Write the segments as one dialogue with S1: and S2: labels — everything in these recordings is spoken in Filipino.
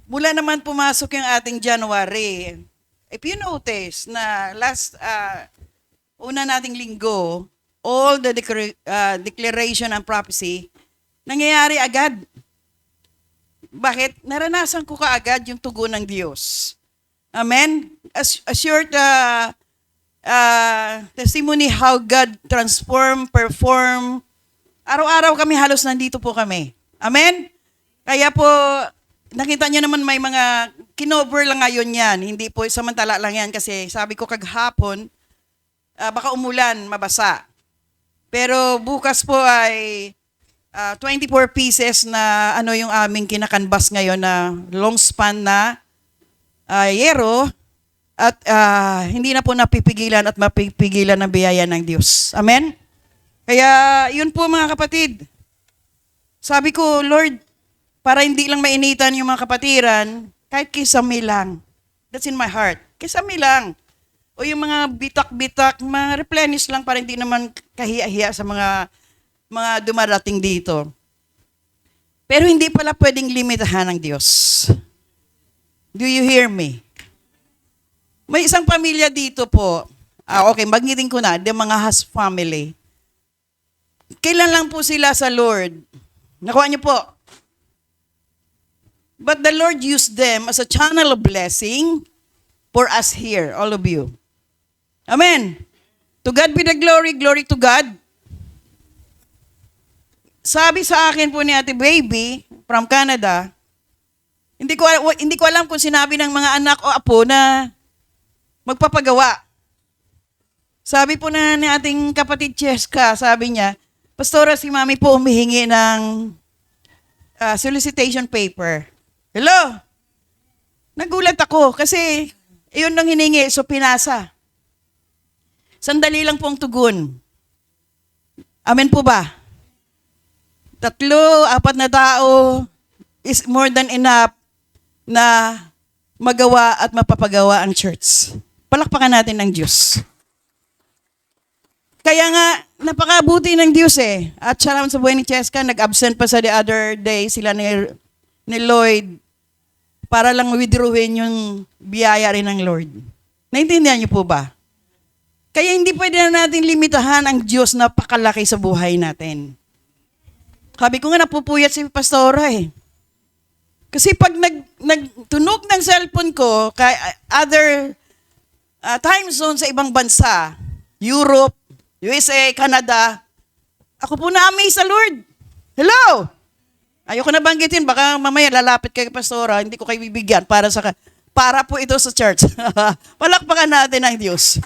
S1: Mula naman pumasok yung ating January, if you notice na una nating linggo, all the declaration and prophecy, nangyayari agad. Bakit? Naranasan ko kaagad yung tugon ng Diyos. Amen? A short testimony how God transform, perform. Araw-araw kami halos nandito po kami. Amen? Kaya po, nakita niyo naman may mga kinover lang ngayon yan. Hindi po samantala lang yan kasi sabi ko kaghapon, baka umulan, mabasa. Pero bukas po ay 24 pieces na ano yung aming kinakanbas ngayon na long span na yero at hindi na po napipigilan at mapipigilan ng biyaya ng Diyos. Amen? Kaya yun po mga kapatid. Sabi ko, Lord, para hindi lang mainitan yung mga kapatiran, kahit kisame lang. That's in my heart. Kisame lang. O yung mga bitak-bitak, mga replenish lang para hindi naman kahiya-hiya sa mga dumarating dito. Pero hindi pala pwedeng limitahan ng Diyos. Do you hear me? May isang pamilya dito po. Okay, magiting ko na. The mga Has family. Kailan lang po sila sa Lord? Nakuha niyo po. But the Lord used them as a channel of blessing for us here, all of you. Amen. To God be the glory, glory to God. Sabi sa akin po ni Ate Baby from Canada, hindi ko alam kung sinabi ng mga anak o apo na magpapagawa. Sabi po na ni ating kapatid Cheska, sabi niya, Pastora, si Mami po humihingi ng solicitation paper. Hello? Nagulat ako kasi iyon nang hiningi, so pinasa. Sandali lang po ang tugon. Amen po ba? 3, 4 na tao is more than enough na magawa at mapapagawa ang church. Palakpakan natin ng Diyos. Kaya nga, napakabuti ng Diyos eh. At salamat sa buhay ni Cheska, nag-absent pa sa the other day sila ni Lloyd para lang withdrawin yung biyaya rin ng Lord. Naintindihan niyo po ba? Kaya hindi pwede na natin limitahan ang Diyos na pakalaki sa buhay natin. Sabi ko nga napupuyat si Pastora eh. Kasi pag nagtunog ng cellphone ko, kay other time zone sa ibang bansa, Europe, USA, Canada, ako po na-amaze sa Lord. Hello! Ayoko na banggitin, baka mamaya lalapit kay Pastora, hindi ko kayo bibigyan para po ito sa church. Palakpakan natin ang Diyos.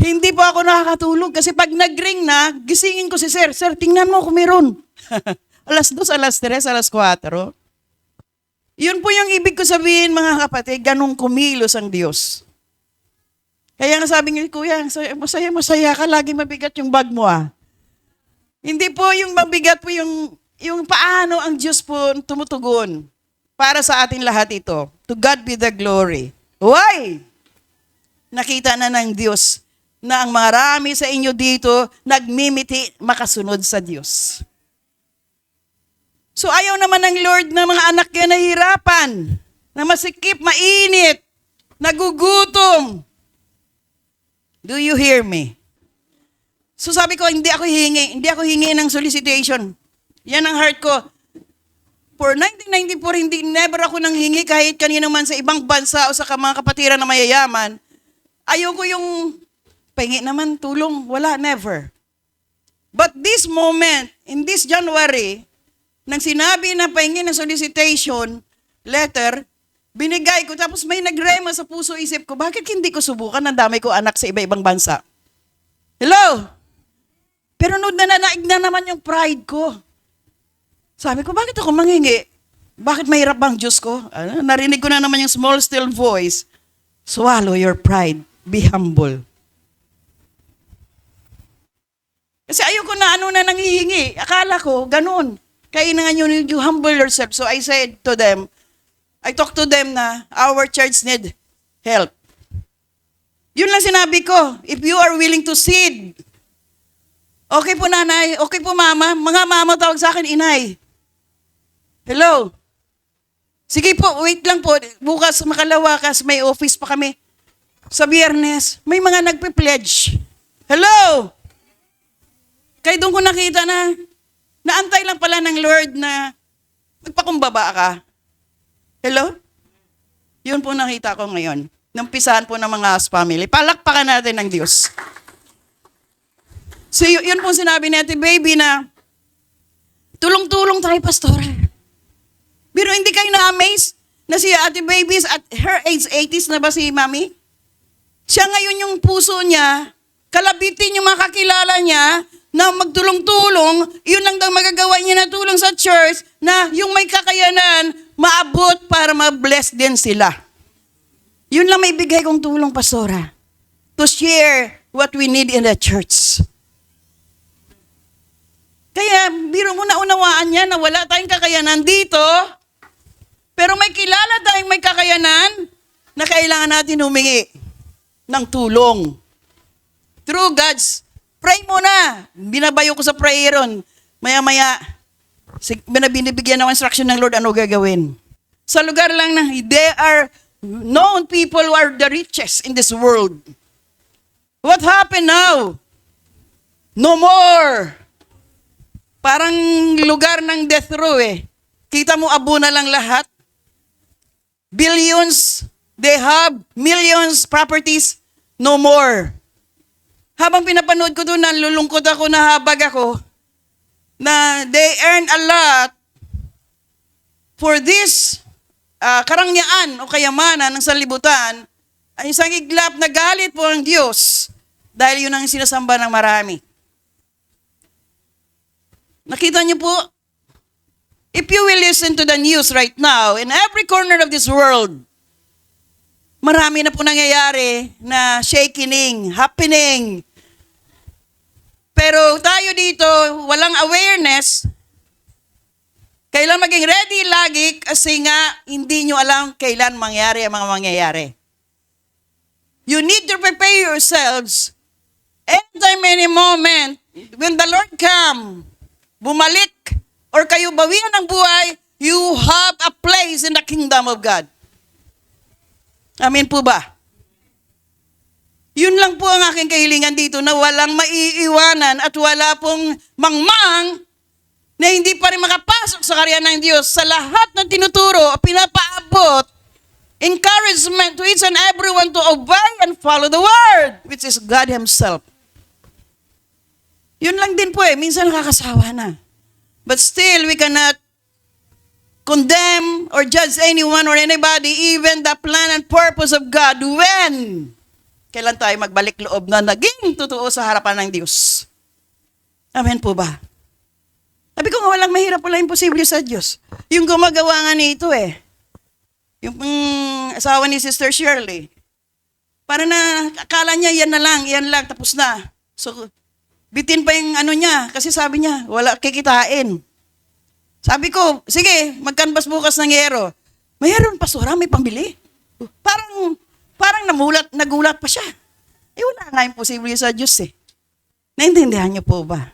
S1: Hindi po ako nakakatulog kasi pag nag-ring na, gisingin ko si Sir. Sir, tingnan mo kung meron. Alas 2, alas 3, alas 4. Yun po yung ibig ko sabihin mga kapatid, ganun kumilos ang Diyos. Kaya nga sabi niyo, Kuya, masaya ka, lagi mabigat yung bag mo ah. Hindi po yung mabigat po yung paano ang Diyos po tumutugon para sa atin lahat ito. To God be the glory. Why? Nakita na ng Diyos na ang marami sa inyo dito nagmimiti makasunod sa Diyos. So ayaw naman ng Lord na mga anak niya nahihirapan, na masikip, mainit, nagugutom. Do you hear me? So sabi ko, hindi ako hingi ng solicitation. Yan ang heart ko. For 1994, never ako nang hingi kahit kanino man sa ibang bansa o sa mga kapatiran na mayayaman. Ayoko yung pahingi naman tulong. Wala, never. But this moment, in this January, nang sinabi na pahingi ng solicitation letter, binigay ko, tapos may nagrema sa puso isip ko, bakit hindi ko subukan? Ang dami ko anak sa iba-ibang bansa. Hello? Pero naig na naman yung pride ko. Sabi ko, bakit ako manghingi? Bakit mahirap bang Diyos ko? Narinig ko na naman yung small still voice. Swallow your pride. Be humble. Kasi ayoko na na nanghihingi. Akala ko, ganun. Kailangan you humble yourself. So I said to them, I talked to them na our church need help. Yun lang sinabi ko. If you are willing to seed, okay po nanay, okay po mama, mga mama tawag sa akin, inay. Hello? Sige po, wait lang po. Bukas, makalawakas, may office pa kami. Sa Biyernes, may mga nagpe-pledge. Hello! Kaya doon ko nakita na naantay lang pala ng Lord na magpakumbaba ka. Hello? Yun po nakita ko ngayon. Nampisahan po ng mga family. Palakpakan natin ng Diyos. So yun po sinabi ni Ate Baby na tulong-tulong tayo, pastora. Pero hindi kayo na-amaze na si Ate Baby at her age 80s na ba si Mami? Siya ngayon yung puso niya, kalabitin yung mga kakilala niya na magtulong-tulong, yun lang daw magagawa niya na tulong sa church na yung may kakayanan, maabot para ma-bless din sila. Yun lang may bigay kong tulong, pastora. To share what we need in the church. Kaya, biro mo na unawaan niya na wala tayong kakayanan dito, pero may kilala tayong may kakayanan na kailangan natin humingi ng tulong. Through God's, pray muna. Binabayo ko sa prayer ron. Maya-maya, binibigyan ng instruction ng Lord ano gagawin. Sa lugar lang na, they are known people who are the richest in this world. What happened now? No more. Parang lugar ng death row eh. Kita mo, abo na lang lahat. Billions, they have millions properties, no more. Habang pinapanood ko doon, nalulungkot ako, nahabag ako, na they earn a lot for this karangyaan o kayamanan ng sanlibutan, ay isang iglap na galit po ang Diyos dahil yun ang sinasamba ng marami. Nakita niyo po, if you will listen to the news right now, in every corner of this world, marami na po nangyayari na shaking, happening. Pero tayo dito, walang awareness. Kailan maging ready lagi kasi nga hindi nyo alam kailan mangyari ang mga mangyayari. You need to prepare yourselves anytime, any moment, when the Lord come, bumalik, or kayo bawian ng buhay, you have a place in the kingdom of God. Amen po ba? Yun lang po ang aking kahilingan dito na walang maiiwanan at wala pong mangmang na hindi pa rin makapasok sa karya ng Diyos sa lahat ng tinuturo, pinapaabot, encouragement to each and everyone to obey and follow the word, which is God Himself. Yun lang din po eh, minsan nakakasawa na. But still, we cannot condemn or judge anyone or anybody, even the plan and purpose of God when kailan tayo magbalik loob na naging totoo sa harapan ng Diyos. Amen po ba? Sabi ko nga walang mahirap, wala imposible sa Diyos. Yung gumagawa nga nito eh. Yung asawa ni Sister Shirley. Para na, akala niya yan lang, tapos na. So, bitin pa yung ano niya, kasi sabi niya, wala kikitain. Sabi ko, sige, mag-canvas bukas ng yero. Mayroon pa, sura, may pambili. Parang nagulat pa siya. Eh, wala nga imposible sa Diyos eh. Naintindihan niyo po ba?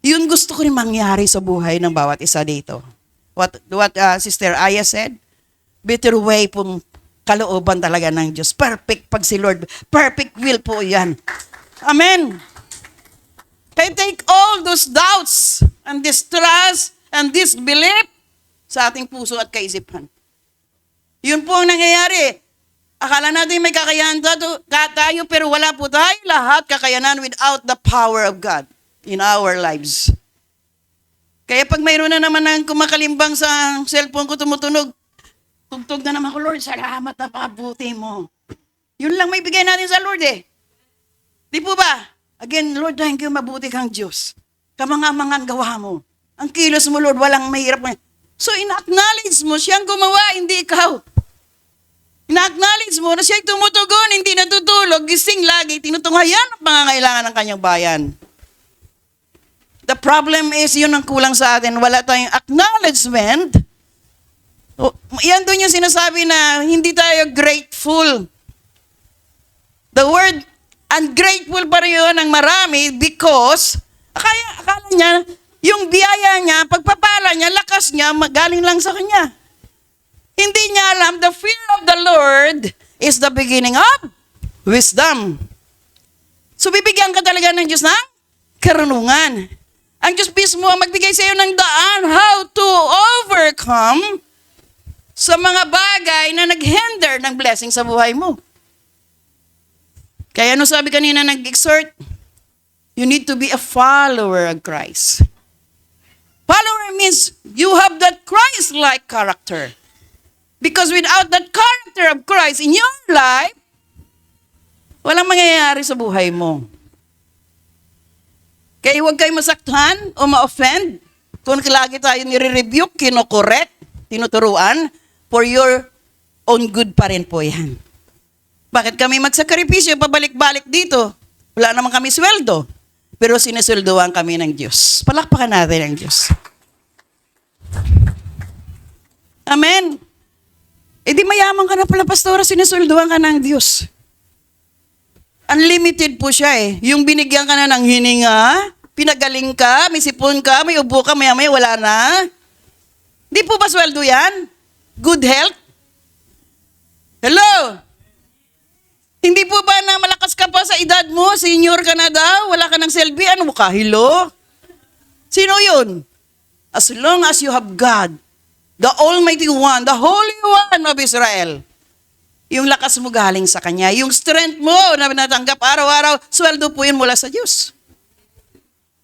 S1: Yun gusto ko rin mangyari sa buhay ng bawat isa dito. What Sister Aya said, better way pong kalooban talaga ng Diyos. Perfect pag si Lord. Perfect will po yan. Amen. Kaya take all those doubts and distrust and disbelief sa ating puso at kaisipan. Yun po ang nangyayari. Akala natin may kakayahan tayo, pero wala po tayo lahat kakayanan without the power of God in our lives. Kaya pag mayroon na naman ng kumakalimbang sa cellphone ko tumutunog, tugtog na naman ko, Lord, salamat na pabuti mo. Yun lang may bigay natin sa Lord eh. Di po ba? Again, Lord, thank you, mabuti kang Diyos. Kamanga-mangan gawa mo. Ang kilos mo, Lord, walang mahirap. So, ina-acknowledge mo, siyang gumawa, hindi ikaw. Ina-acknowledge mo na siya'y tumutugon, hindi natutulog, gising lagi, tinutunghayan ang pangangailangan ng kanyang bayan. The problem is, yun ang kulang sa atin. Wala tayong acknowledgement. Yan doon yung sinasabi na hindi tayo grateful. The word ungrateful pa rin yun ng marami because akala niya Yung biyaya niya, pagpapala niya, lakas niya, galing lang sa kanya. Hindi niya alam, the fear of the Lord is the beginning of wisdom. So bibigyan ka talaga ng Diyos ng karunungan. Ang Diyos mismo ang magbigay sa iyo ng daan how to overcome sa mga bagay na nag-hinder ng blessing sa buhay mo. Kaya ano sabi kanina nag-exhort? You need to be a follower of Christ. Follower means you have that Christ-like character. Because without that character of Christ in your life, walang mangyayari sa buhay mo. Kaya huwag kayo masaktan o ma-offend kung lagi tayo nire-rebuke, kinokorek, tinuturuan, for your own good pa rin po yan. Bakit kami magsakripisyo, pabalik-balik dito? Wala naman kami sweldo. Pero sinesweldoan kami ng Diyos. Palakpakan natin ang Diyos. Amen. E di mayaman ka na pala, pastora, sinesweldoan ka ng Diyos. Unlimited po siya eh. Yung binigyan ka na ng hininga, pinagaling ka, may sipon ka, may ubo ka, maya-maya wala na. Di po ba sweldo yan? Good health? Hello? Hindi po ba na malakas ka pa sa edad mo? Senior ka na daw? Wala ka ng selfie? Ano mo ka? Hello? Sino yun? As long as you have God, the Almighty One, the Holy One of Israel, yung lakas mo galing sa Kanya, yung strength mo na natanggap araw-araw, sweldo po yun mula sa Diyos.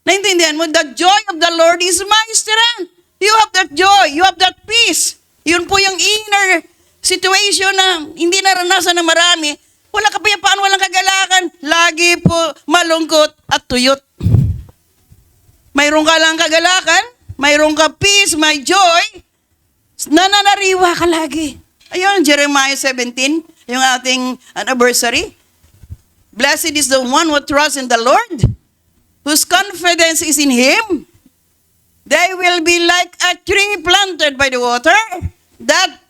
S1: Naintindihan mo? The joy of the Lord is my strength. You have that joy. You have that peace. Yun po yung inner situation na hindi naranasan ng marami. Wala kapayapaan, walang kagalakan. Lagi po malungkot at tuyot. Mayroon ka lang kagalakan, mayroon ka peace, may joy, nananariwa ka lagi. Ayun, Jeremiah 17, yung ating anniversary. Blessed is the one who trusts in the Lord, whose confidence is in Him. They will be like a tree planted by the water that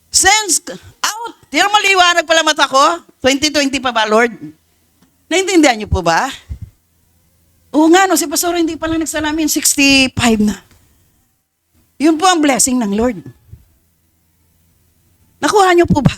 S1: sends out. Tira maliwanag pala mata ko. 2020 pa ba, Lord? Naintindihan niyo po ba? Oo nga, no, si Pastor hindi pala nagsalamin, 65 na. Yun po ang blessing ng Lord. Nakuha niyo po ba?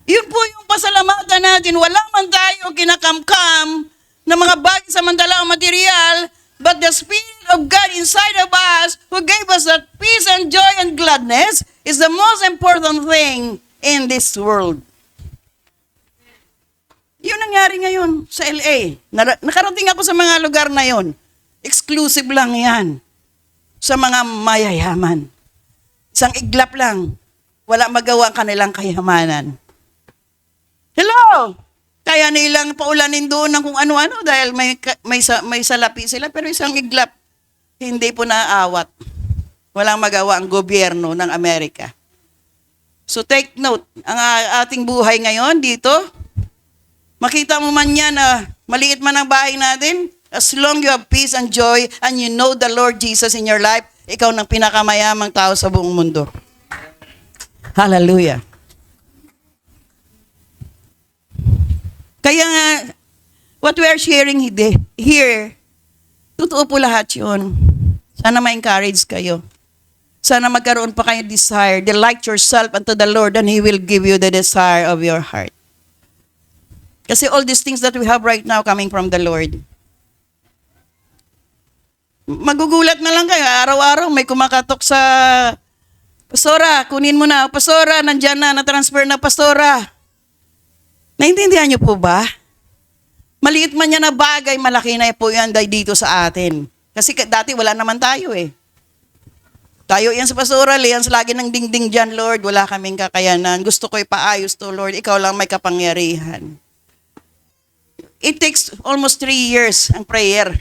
S1: Yun po yung pasalamatan natin. Wala man tayo kinakamkam na mga bagay sa mandalang material, but the Spirit of God inside of us who gave us that peace and joy and gladness is the most important thing in this world. Yun nangyari ngayon sa LA. Nakarating ako sa mga lugar na yon. Exclusive lang yan sa mga mayayaman. Isang iglap lang. Wala magawa ang kanilang kayamanan. Hello! Kaya nilang paulanin doon ng kung ano-ano dahil may salapi sila. Pero isang iglap, hindi po naaawat. Walang magawa ang gobyerno ng Amerika. So take note, ang ating buhay ngayon dito, makita mo man yan na maliit man ang bahay natin, as long you have peace and joy and you know the Lord Jesus in your life, ikaw ng pinakamayamang tao sa buong mundo. Hallelujah. Kaya nga, what we are sharing here, totoo po lahat yun. Sana ma-encourage kayo. Sana magkaroon pa kayo desire. Delight yourself unto the Lord and He will give you the desire of your heart. Kasi all these things that we have right now coming from the Lord. Magugulat na lang kayo. Araw-araw may kumakatok sa, Pastora, kunin mo na. Pastora, nandyan na, na-transfer na, Pastora. Naintindihan niyo po ba? Maliit man yan na bagay, malaki na po yan dito sa atin. Kasi dati wala naman tayo eh. Tayo yan sa pastoral, yan sa lagi ng dingding dyan, Lord. Wala kaming kakayanan. Gusto ko ipaayos to, Lord. Ikaw lang may kapangyarihan. It takes almost 3 years ang prayer.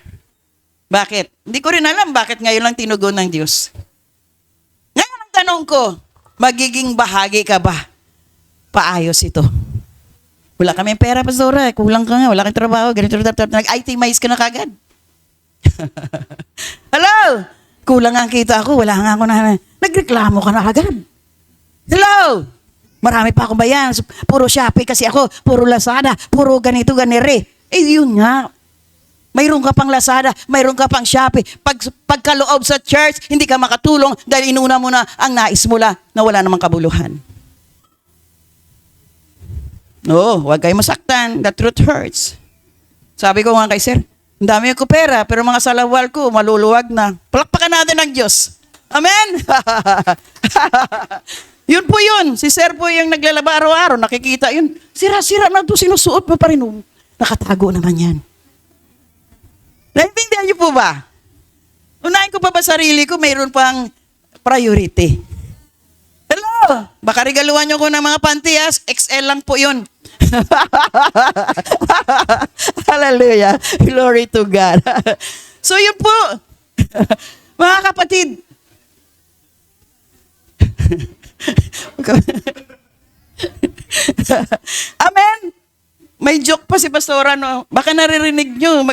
S1: Bakit? Hindi ko rin alam bakit ngayon lang tinugon ng Diyos. Ngayon ang tanong ko, magiging bahagi ka ba? Paayos ito. Wala kami pera, pastora. Kulang ka nga. Wala kang trabaho. Ganito, nag-itemize ka na kagad. Hello? Kulang nga kita ako. Wala nga ako na. Nagreklamo ka na kagad. Hello? Marami pa akong bayan. Puro Shopee kasi ako. Puro Lazada. Puro ganito, ganire. Eh, yun nga. Mayroon ka pang Lazada, mayroon ka pang Shopee. Pagkaloob sa church, hindi ka makatulong dahil inuna mo na ang nais mo na wala namang kabuluhan. No, huwag kayo masaktan. The truth hurts. Sabi ko nga kay sir, ang dami ko pera, pero mga salawal ko, maluluwag na. Palakpakan natin ng Diyos. Amen? Yun po yun. Si sir po yung naglalaba araw-araw, nakikita yun. Sira-sira na ito, sinusuot mo pa rin. Nakatago naman yan. Naintindihan niyo po ba? Unahin ko pa ba sarili ko, mayroon pang priority. Hello! Baka regaluhan niyo ko ng mga panties, XL lang po yun. Hallelujah. Glory to God. So yun po, mga kapatid. Amen. May joke pa si Pastora, no? Baka naririnig nyo,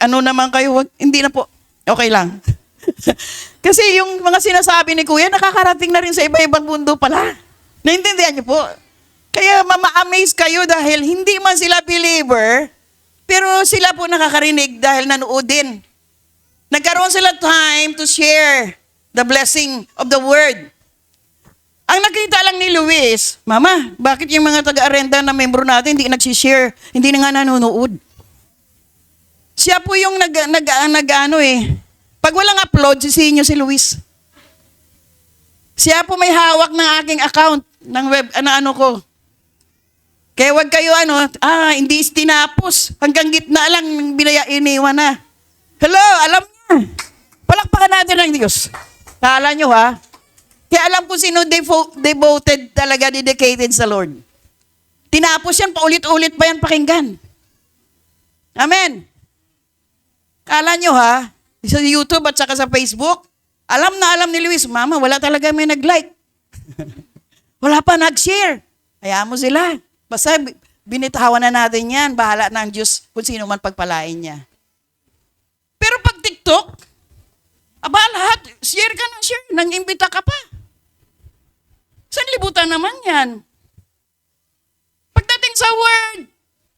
S1: ano naman kayo, hindi na po, okay lang. Kasi yung mga sinasabi ni Kuya, nakakarating na rin sa iba-ibang mundo pala. Naintindihan nyo po? Kaya mama-amaze kayo dahil hindi man sila believer, pero sila po nakakarinig dahil nanood din. Nagkaroon sila time to share the blessing of the word. Ang nakita lang ni Luis, Mama, bakit yung mga taga-arenda na membro natin hindi nagsishare, hindi na nga nanonood? Siya po yung pag walang upload, sisihin nyo si Luis. Siya po may hawak ng aking account ng web, ko. Kaya wag kayo hindi tinapos. Hanggang gitna lang, iniwan na. Hello, alam niya. Palakpakan natin ng Diyos. Kala nyo ha? Kaya alam ko sino devoted talaga, dedicated sa Lord. Tinapos yan, paulit-ulit pa yan pakinggan. Amen. Kala nyo ha? Sa YouTube at saka sa Facebook, alam na alam ni Luis, Mama, wala talaga may nag-like. Wala pa nag-share. Hayaan mo sila. Basta binitawan na natin yan. Bahala na ang Diyos kung sino man pagpalain niya. Pero pag TikTok, lahat, share ka ng share, nang-imbita ka pa. Saan libutan naman yan? Pagdating sa word,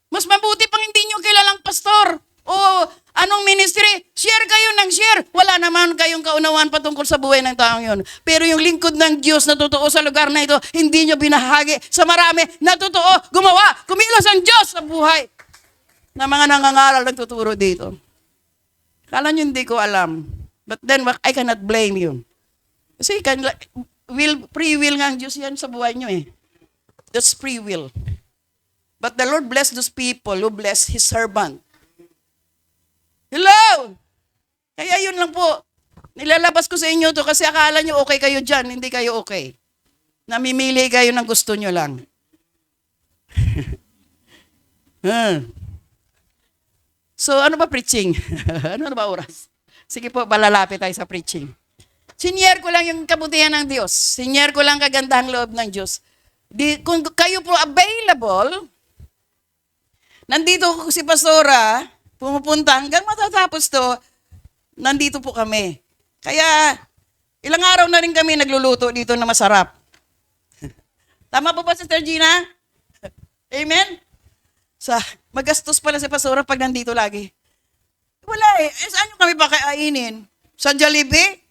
S1: mas mabuti pang hindi nyo kilalang pastor o anong ministry, share kayo ng share. Wala naman kayong kaunawaan patungkol sa buhay ng taong yun. Pero yung lingkod ng Diyos na totoo sa lugar na ito, hindi nyo binahagi sa marami na totoo, gumawa, kumilos ang Diyos sa buhay na mga nangangaral nagtuturo dito. Kala nyo hindi ko alam. But then, I cannot blame you. Kasi free will nga ang Diyos yan sa buhay nyo eh. That's free will. But the Lord bless those people who bless His servant. Hello! Kaya yun lang po. Nilalabas ko sa inyo to kasi akala nyo okay kayo dyan. Hindi kayo okay. Namimili kayo ng gusto nyo lang. So, ano ba preaching? Ano ba oras? Sige po, balalapit tayo sa preaching. Sinyer ko lang yung kabutihan ng Diyos. Sinyer ko lang kagandahang loob ng Diyos. Kung kayo po available, nandito ko si Pastora, pumupunta hanggang matatapos to, nandito po kami. Kaya, ilang araw na rin kami nagluluto dito na masarap. Tama po ba, Sister Gina? Amen? Magastos pala si Pastora pag nandito lagi. Wala eh. Saan nyo kami pa kainin? Sa Jollibee?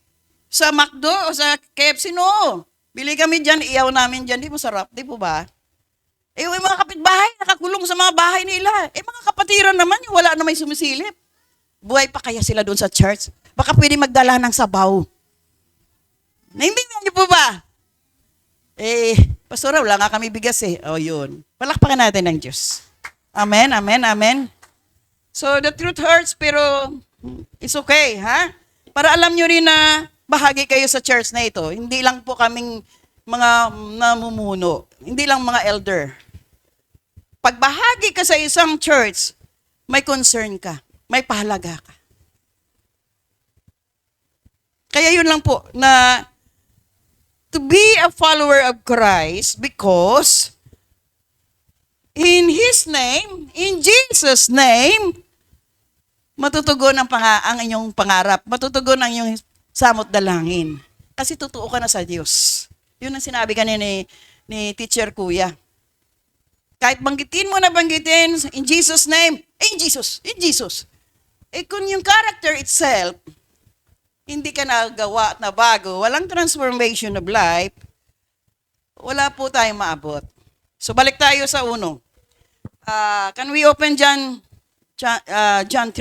S1: Sa McDo? O sa KFC? No. Bili kami dyan, iyaw namin dyan. Di masarap, di po ba? Yung mga kapitbahay, nakakulong sa mga bahay nila. Mga kapatiran naman, yung wala na may sumisilip. Buhay pa kaya sila doon sa church? Baka pwede magdala ng sabaw. Naintindihan niyo po ba? Pastora, wala nga kami bigas eh. O yun. Palakpakan natin ng Diyos. Amen, amen, amen. So, the truth hurts, pero it's okay, ha? Para alam nyo rin na bahagi kayo sa church na ito. Hindi lang po kaming mga namumuno. Hindi lang mga elder. Pag bahagi ka sa isang church, may concern ka. May pahalaga ka. Kaya yun lang po, na to be a follower of Christ because in His name, in Jesus' name, matutugon ang inyong pangarap. Matutugon ang inyong samot dalangin. Kasi totoo ka na sa Diyos. Yun ang sinabi kanina ni Teacher Kuya. Kahit banggitin mo na banggitin, in Jesus' name, in Jesus. Kung yung character itself, hindi ka nagawa at nabago, walang transformation of life, wala po tayong maabot. So balik tayo sa uno. Can we open John 3?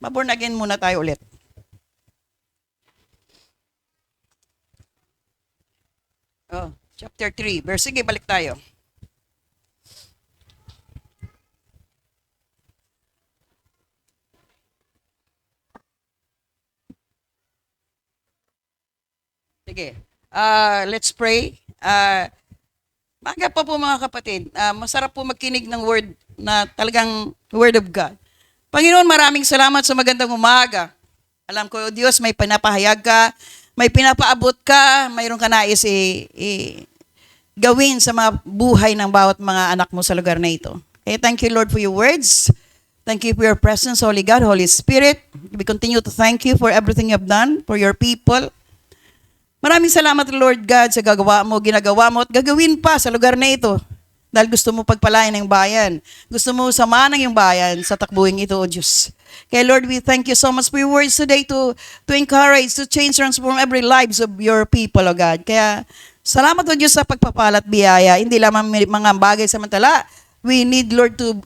S1: Born again muna tayo ulit. Chapter 3. Sige, balik tayo. Sige. Let's pray. Maga pa po mga kapatid. Masarap po magkinig ng word na talagang word of God. Panginoon, maraming salamat sa magandang umaga. Alam ko, Diyos, may pinapahayag ka, may pinapaabot ka, mayroon ka nais gawin sa mga buhay ng bawat mga anak mo sa lugar na ito. Thank you, Lord, for your words. Thank you for your presence, Holy God, Holy Spirit. We continue to thank you for everything you've done for your people. Maraming salamat, Lord God, sa ginagawa mo at gagawin pa sa lugar na ito. Dahil gusto mo pagpalain ng bayan. Gusto mo samahan ng iyong bayan sa takbuhin ito, O Diyos. Kaya Lord, we thank you so much for your words today to encourage, to change, transform every lives of your people, O God. Kaya salamat, O Diyos, sa pagpapalat biyaya. Hindi lamang mga bagay samantala. We need, Lord, to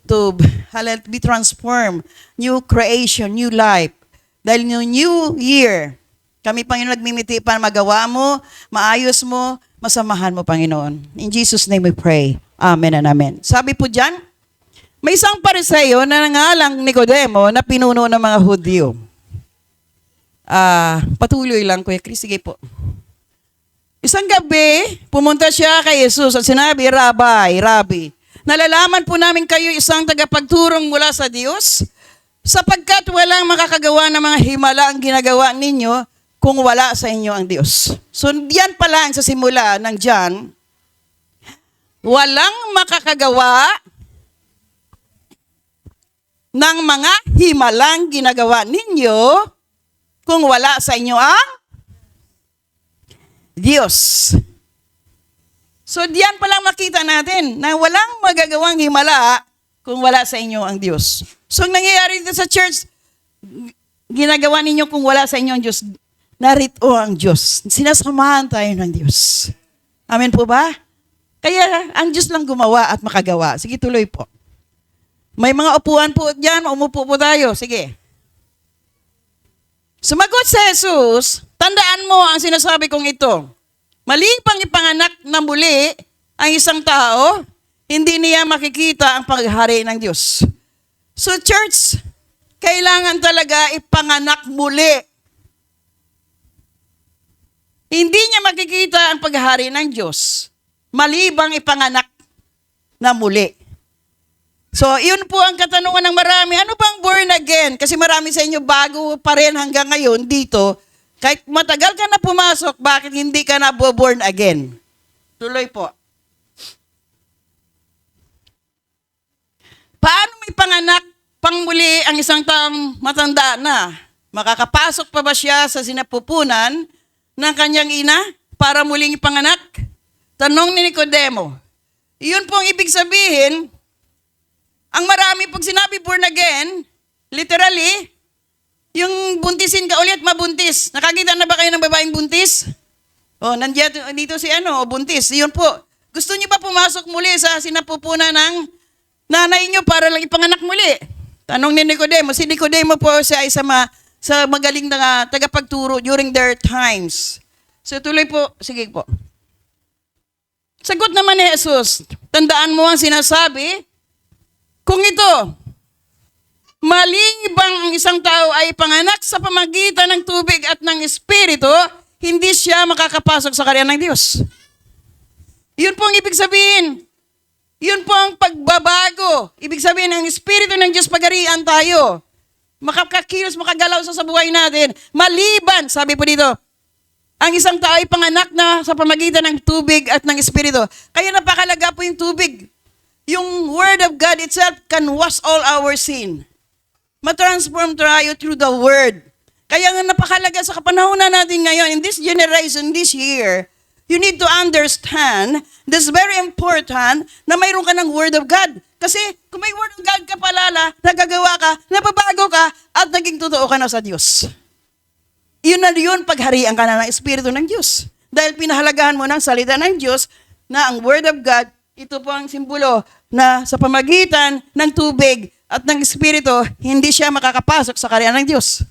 S1: be transformed. New creation, new life. Dahil new year, kami, Panginoon, nagmimiti para magawa mo, maayos mo, masamahan mo, Panginoon. In Jesus' name we pray. Amen and amen. Sabi po dyan, may isang Pariseo na nangalang Nicodemo na pinuno ng mga Hudyo. Patuloy lang, Kuya Chris. Sige po. Isang gabi, pumunta siya kay Jesus at sinabi, Rabbi, nalalaman po namin kayo isang tagapagturong mula sa Diyos, sapagkat walang makakagawa ng mga himala ang ginagawa ninyo kung wala sa inyo ang Diyos. So, yan pa lang sa simula ng John, walang makakagawa ng mga himalang ginagawa ninyo kung wala sa inyo ang Diyos. So, diyan pa lang makita natin na walang magagawang himala kung wala sa inyo ang Diyos. So, ang nangyayari dito sa church, ginagawa ninyo kung wala sa inyo ang Diyos, narito ang Diyos. Sinasamahan tayo ng Diyos. Amen po ba? Kaya, ang Diyos lang gumawa at makagawa. Sige, tuloy po. May mga upuan po dyan, umupo po tayo. Sige. Sumagot si Jesus, tandaan mo ang sinasabi kong ito. Mali pang ipanganak na muli ang isang tao, hindi niya makikita ang paghari ng Diyos. So church, kailangan talaga ipanganak muli. Hindi niya makikita ang paghari ng Diyos, malibang ipanganak na muli. So, yun po ang katanungan ng marami. Ano bang born again? Kasi marami sa inyo bago pa rin hanggang ngayon dito. Kahit matagal ka na pumasok, bakit hindi ka na born again? Tuloy po. Paano may panganak pangmuli ang isang taong matanda na? Makakapasok pa ba siya sa sinapupunan ng kanyang ina para muling ipanganak? Tanong ni Nicodemo. Iyon po ang ibig sabihin. Ang marami pag sinabi born again, literally, yung buntisin ka ulit, mabuntis. Nakakita na ba kayo ng babaeng buntis? Nandiyan dito si buntis. Iyon po. Gusto niyo ba pumasok muli sa sinapupunan ng nanay niyo para lang ipanganak muli? Tanong ni Nicodemo. Si Nicodemo po siya ay sa magaling na tagapagturo during their times. So tuloy po, sige po. Sagot naman ni Jesus, tandaan mo ang sinasabi, kung ito, malibang ang isang tao ay panganak sa pamagitan ng tubig at ng Espiritu, hindi siya makakapasok sa karyan ng Diyos. Yun po ang ibig sabihin. Yun po ang pagbabago. Ibig sabihin, ang Espiritu ng Diyos pagarian tayo. Makakakilos, makagalaw sa buhay natin. Maliban, sabi po dito, ang isang tao ay panganak na sa pamagitan ng tubig at ng Espiritu. Kaya napakalaga po yung tubig. Yung Word of God itself can wash all our sin. Matransform tayo through the Word. Kaya nga napakalaga sa kapanahonan natin ngayon, in this generation, this year, you need to understand, this is very important, na mayroon ka ng Word of God. Kasi kung may Word of God ka palala, nagagawa ka, nababago ka, at naging totoo ka na sa Diyos. Yun na yun, pagharian ka na ng Espiritu ng Diyos. Dahil pinahalagahan mo ng salita ng Diyos na ang Word of God, ito po ang simbolo na sa pamagitan ng tubig at ng Espiritu, hindi siya makakapasok sa karya ng Diyos.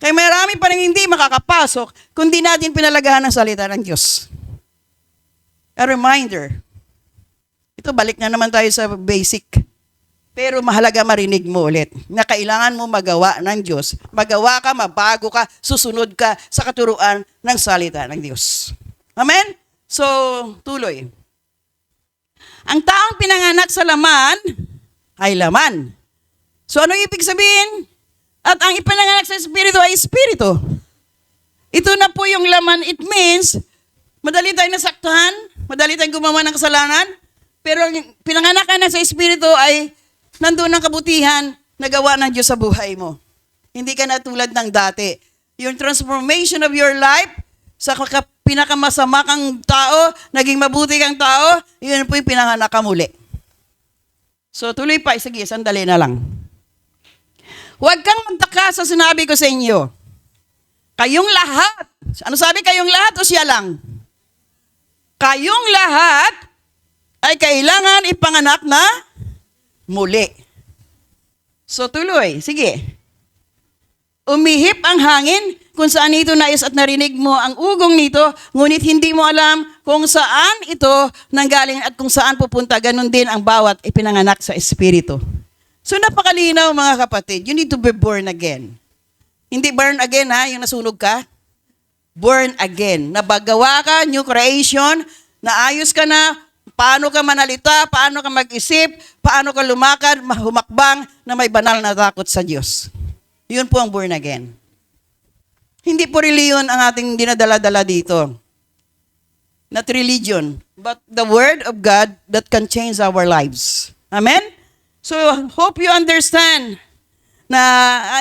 S1: Kaya marami pa rin hindi makakapasok kung di natin pinalagahan ng salita ng Diyos. A reminder. Ito, balik na naman tayo sa basic. Pero mahalaga marinig mo ulit na kailangan mo magawa ng Diyos. Magawa ka, mabago ka, susunod ka sa katuruan ng salita ng Diyos. Amen? So, tuloy. Ang taong pinanganak sa laman ay laman. So, ano ibig sabihin? At ang ipinanganak sa Espiritu ay Espiritu. Ito na po yung laman. It means, madali tayong nasaktan, madali tayong gumawa ng kasalanan, pero yung pinanganak ka na sa Espiritu ay nandun ang kabutihan na gawa ng Diyos sa buhay mo. Hindi ka na tulad ng dati. Yung transformation of your life sa pinakamasama kang tao, naging mabuti kang tao, yun po yung pinanganak ka muli. So tuloy pa, sige, sandali na lang. Huwag kang magtaka sa sinabi ko sa inyo. Kayong lahat, ano sabi, kayong lahat o siya lang? Kayong lahat ay kailangan ipanganak na muli. So tuloy, sige. Umihip ang hangin kung saan ito nais at narinig mo ang ugong nito, ngunit hindi mo alam kung saan ito nanggaling at kung saan pupunta. Ganon din ang bawat ipinanganak sa Espiritu. So napakalinaw mga kapatid, you need to be born again. Hindi burn again ha, yung nasunog ka. Born again. Nabagawa ka, new creation, naayos ka na, paano ka manalita, paano ka mag-isip, paano ka lumakad, humakbang na may banal na takot sa Diyos. Yun po ang born again. Hindi po reliyon ang ating dinadala-dala dito. Not religion, but the Word of God that can change our lives. Amen? So, hope you understand na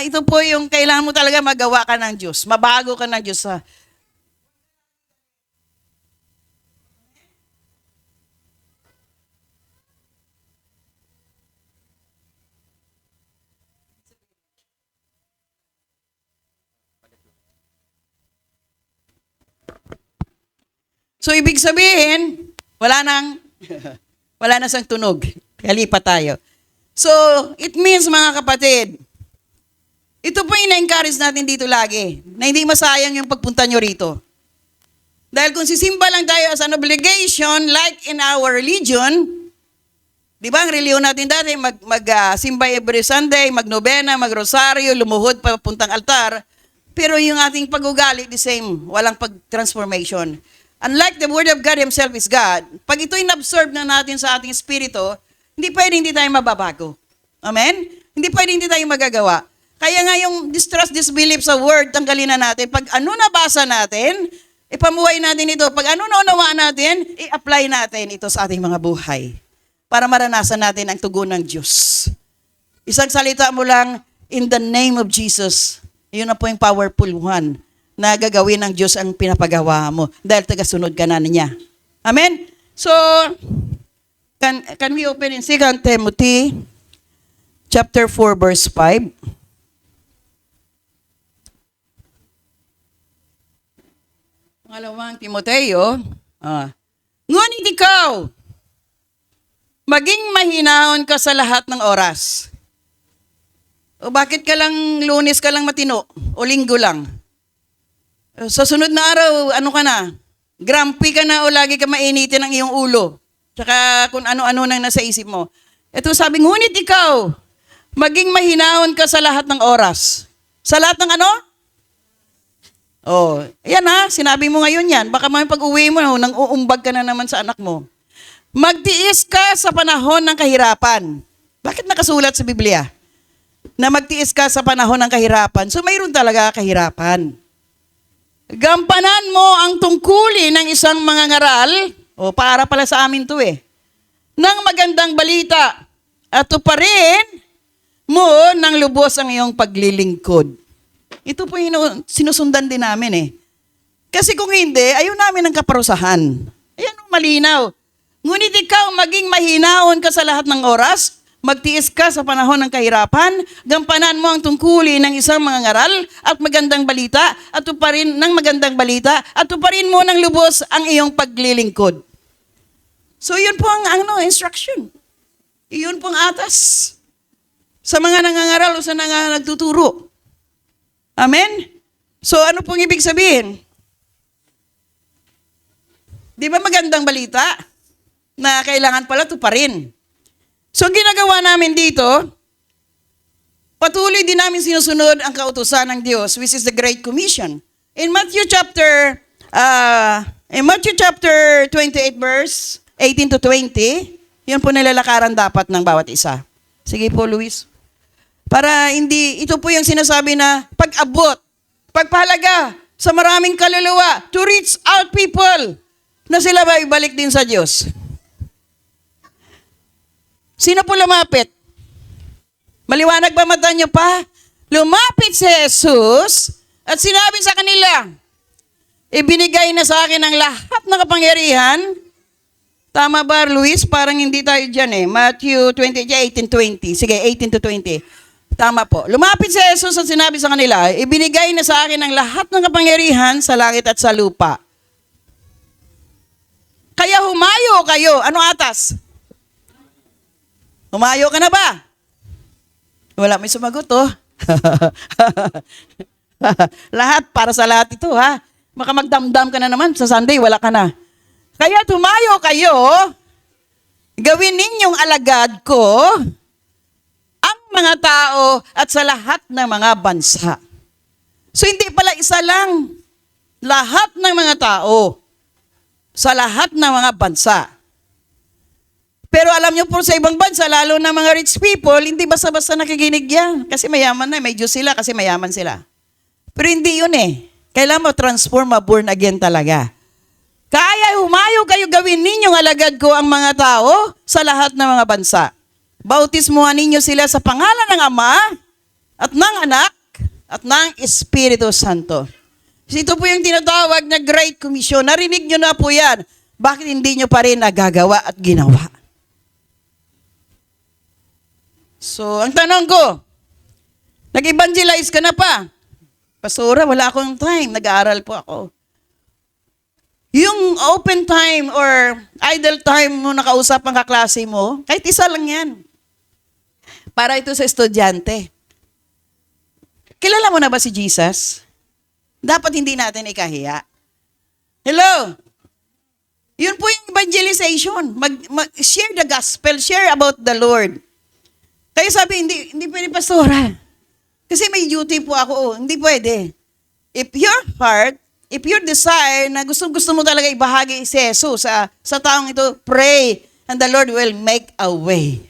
S1: ito po yung kailangan mo talaga magawa ka ng Diyos. Mabago ka ng Diyos sa So, ibig sabihin, wala na sang tunog. Kaya lipat tayo. So, it means mga kapatid, ito po yung na-encourage natin dito lagi, na hindi masayang yung pagpunta nyo rito. Dahil kung sisimba lang tayo as an obligation, like in our religion, di ba ang reliyon natin dati, simba every Sunday, magnobena, magrosaryo, lumuhod papuntang altar, pero yung ating pag-ugali, the same, walang pag-transformation. Unlike the Word of God Himself is God, pag ito'y na-absorb na natin sa ating espiritu, hindi tayo mababago. Amen? Hindi tayo magagawa. Kaya nga yung distrust, disbelief sa Word, tanggalin na natin. Pag ano nabasa natin, ipamuhay natin ito. Pag ano naunawaan natin, i-apply natin ito sa ating mga buhay. Para maranasan natin ang tugon ng Diyos. Isang salita mo lang, in the name of Jesus, yun na po yung powerful one na gagawin ng Diyos ang pinapagawa mo dahil tagasunod ka na niya. Amen? So, can we open in 2 Timothy chapter 4 verse 5? Pangalawang Timoteo, ngunit ikaw, maging mahinahon ka sa lahat ng oras. O bakit ka lang Lunes ka lang matino o Linggo lang? Sa sunod na araw, ano ka na? Grumpy ka na o lagi ka mainitin ang iyong ulo. Tsaka kung ano-ano nang nasa isip mo. Ito sabi, ngunit ikaw, maging mahinahon ka sa lahat ng oras. Sa lahat ng ano? Oh, yan ha, sinabi mo ngayon yan. Baka may pag-uwi mo, nang uumbag ka na naman sa anak mo. Magtiis ka sa panahon ng kahirapan. Bakit nakasulat sa Biblia? Na magtiis ka sa panahon ng kahirapan. So mayroon talaga kahirapan. Gampanan mo ang tungkulin ng isang mangangaral, para pala sa amin to ng magandang balita at tuparin mo ng lubos ang iyong paglilingkod. Ito po yung sinusundan din namin Kasi kung hindi, ayaw namin ng kaparusahan. Ayan, malinaw. Ngunit ikaw maging mahinahon ka sa lahat ng oras, Magtiis ka sa panahon ng kahirapan, gampanan mo ang tungkulin ng isang mga ngaral at magandang balita, at tuparin ng magandang balita, at tuparin mo ng lubos ang iyong paglilingkod. So yun po ang instruction. Iyon pong atas sa mga nangangaral o sa nagtuturo. Amen? So ano pong ibig sabihin? Di ba magandang balita na kailangan pala tuparin? So ang ginagawa namin dito, patuloy din namin sinusunod ang kautusan ng Diyos, which is the Great Commission. In Matthew chapter 28 verse 18 to 20, yun po nilalakaran dapat ng bawat isa. Sige po, Luis. Para ito po yung sinasabi na pag-abot, pagpahalaga sa maraming kaluluwa, to reach out people na sila ba ibalik din sa Diyos. Sino po lumapit? Maliwanag ba mata niyo pa? Lumapit si Jesus at sinabi sa kanila, ibinigay na sa akin ang lahat ng kapangyarihan. Tama ba, Luis? Parang hindi tayo dyan eh. Matthew 18:20. Sige, 18 to 20. Tama po. Lumapit si Jesus at sinabi sa kanila, ibinigay na sa akin ang lahat ng kapangyarihan sa langit at sa lupa. Kaya humayo kayo. Ano atas? Humayo ka na ba? Wala may sumagot, oh. Lahat, para sa lahat ito, ha? Baka magdamdam ka na naman, sa Sunday, wala ka na. Kaya tumayo kayo, gawin ninyong alagad ko ang mga tao at sa lahat ng mga bansa. So hindi pala isa lang, lahat ng mga tao, sa lahat ng mga bansa. Pero alam niyo po sa ibang bansa, lalo na mga rich people, hindi basta-basta nakikinig yan. Kasi mayaman na, may Diyos sila kasi mayaman sila. Pero hindi yun eh. Kailangan mo transform, born again talaga. Kaya humayo kayo, gawin ninyong alagad ko ang mga tao sa lahat ng mga bansa. Bautismuhan ninyo sila sa pangalan ng Ama at ng Anak at ng Espiritu Santo. Ito po yung tinatawag na Great Commission. Narinig nyo na po yan. Bakit hindi nyo pa rin nagagawa at ginawa? So, ang tanong ko, nag-evangelize ka na pa? Pastora, wala akong time. Nag-aaral po ako. Yung open time or idle time mo nakausap ang kaklase mo, kahit isa lang yan. Para ito sa estudyante. Kilala mo na ba si Jesus? Dapat hindi natin ikahiya. Hello? Yun po yung evangelization. Share the gospel. Share about the Lord. Kaya sabi, hindi pwede, pastora. Kasi may duty po ako. Oh, hindi pwede. If your desire na gusto mo talaga ibahagi si Jesus sa taong ito, pray and the Lord will make a way.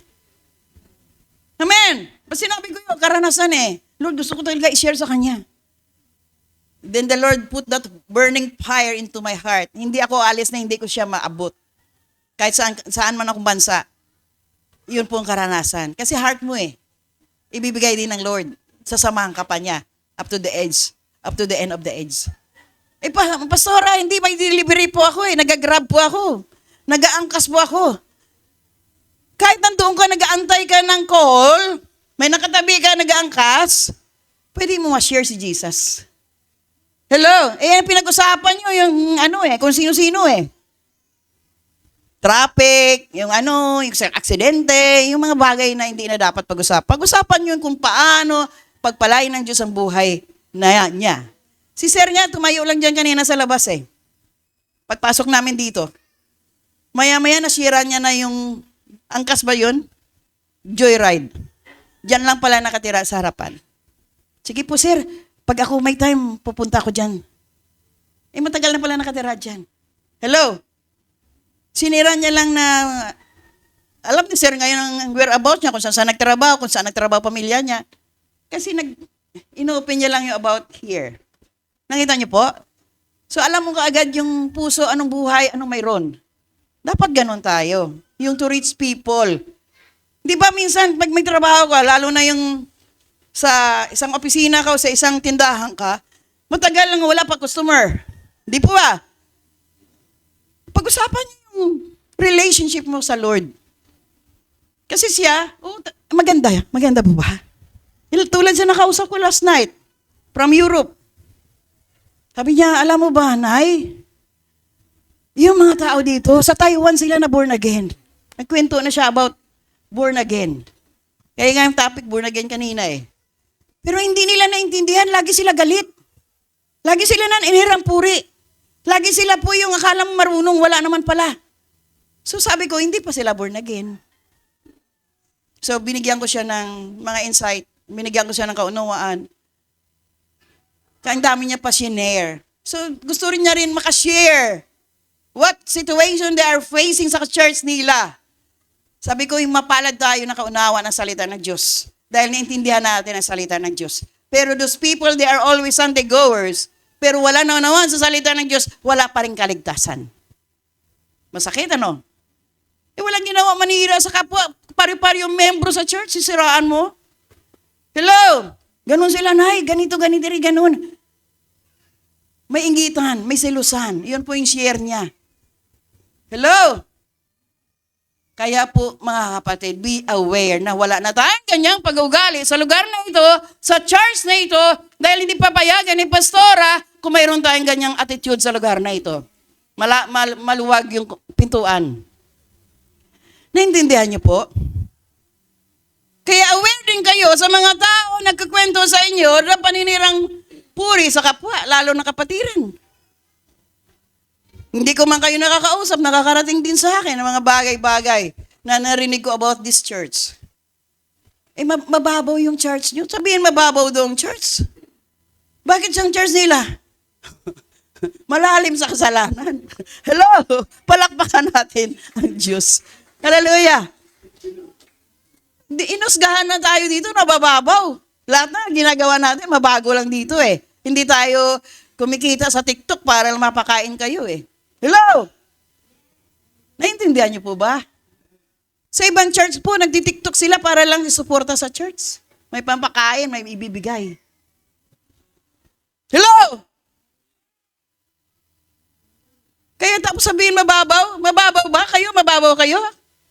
S1: Amen. Pag sinabi ko yung karanasan Lord, gusto ko talaga i-share sa Kanya. Then the Lord put that burning fire into my heart. Hindi ako alis na hindi ko siya maabot. Kahit saan man akong bansa. Yun po ang karanasan. Kasi heart mo ibibigay din ng Lord. Sasamahan ka pa niya. Up to the edge. Up to the end of the edge. Pastora, hindi may delivery po ako Nag-grab po ako. Nag-aangkas po ako. Kahit nandoon ka, nag-aantay ka ng call, may nakatabi ka, nag-aangkas, pwede mo ma-share si Jesus. Hello? Pinag-usapan nyo yung kung sino-sino Traffic, yung aksidente, yung mga bagay na hindi na dapat pag-usapan. Pag-usapan nyo kung paano pagpalain ng Diyos ang buhay niya. Si Sir nga, tumayo lang dyan kanina sa labas Pagpasok namin dito, maya-maya nasira niya na yung, angkas ba yun? Joyride. Diyan lang pala nakatira sa harapan. Sige po, Sir, pag ako may time, pupunta ako dyan. Matagal na pala nakatira dyan. Hello? Sinira niya lang na, alam ni Sir ngayon ang whereabouts niya, kung saan nagtrabaho pamilya niya. Kasi inopen niya lang yung about here. Nakita niyo po? So alam mo kaagad yung puso, anong buhay, anong mayroon. Dapat ganun tayo. Yung to reach people. Di ba minsan, pag may trabaho ka, lalo na yung sa isang opisina ka o sa isang tindahan ka, matagal lang wala pa customer. Di po ba? Pag-usapan niyo yung relationship mo sa Lord. Kasi siya, maganda po ba? Tulad siya nakausap ko last night from Europe. Sabi niya, alam mo ba, Nay, yung mga tao dito, sa Taiwan sila na born again. Nagkwento na siya about born again. Kaya nga yung topic, born again kanina eh. Pero hindi nila naintindihan, lagi sila galit. Lagi sila inirang puri. Lagi sila po yung akala mo marunong, wala naman pala. So sabi ko, hindi pa sila born again. So binigyan ko siya ng mga insight, binigyan ko siya ng kaunawaan. Kaya ang dami niya pa share. So gusto rin niya rin makashare what situation they are facing sa church nila. Sabi ko, yung mapalad tayo na kaunawa ng salita ng Diyos. Dahil naintindihan natin ang salita ng Diyos. Pero those people, they are always Sunday-goers. Pero wala naunawan sa salita ng Diyos, wala pa rin kaligtasan. Masakit, ano? Walang ginawa manira sa kapwa. Pari-pari yung membro sa church, sisiraan mo. Hello? Ganun sila, Nay. Ganito, ganun. May inggitan, may selusan. Yun po yung share niya. Hello? Kaya po, mga kapatid, be aware na wala na tayong ganyang pag-ugali sa lugar na ito, sa church na ito, dahil hindi papayagan ni pastora kung mayroon tayong ganyang attitude sa lugar na ito. Maluwag yung pintuan. Naintindihan niyo po? Kaya aware din kayo sa mga tao nagkukwento sa inyo na paninirang puri sa kapwa, lalo na kapatiran. Hindi ko man kayo nakakausap, nakakarating din sa akin ang mga bagay-bagay na narinig ko about this church. Mababaw yung church nyo. Sabihin, mababaw daw ang church. Bakit siyang church nila? Malalim sa kasalanan. Hello! Palakpakan natin ang Diyos. Hallelujah! Inusgahan na tayo dito, nabababaw. Lahat na ginagawa natin, mabago lang dito eh. Hindi tayo kumikita sa TikTok para mapakain kayo eh. Hello? Naintindihan niyo po ba? Sa ibang church po, nagtitiktok sila para lang isuporta sa church. May pampakain, may ibibigay. Hello? Kaya tapos sabihin mababaw? Mababaw ba kayo? Mababaw kayo?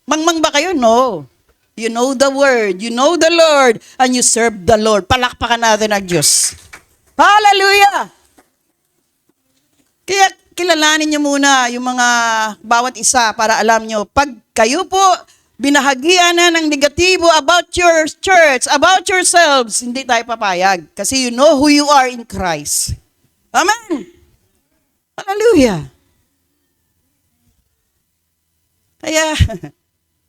S1: Mangmang ba kayo? No. You know the word, you know the Lord, and you serve the Lord. Palakpakan natin ang Diyos. Hallelujah! Kaya kilalanin niyo muna yung mga bawat isa para alam niyo, pag kayo po binahagian na ng negatibo about your church, about yourselves, hindi tayo papayag. Kasi you know who you are in Christ. Amen! Hallelujah! Kaya,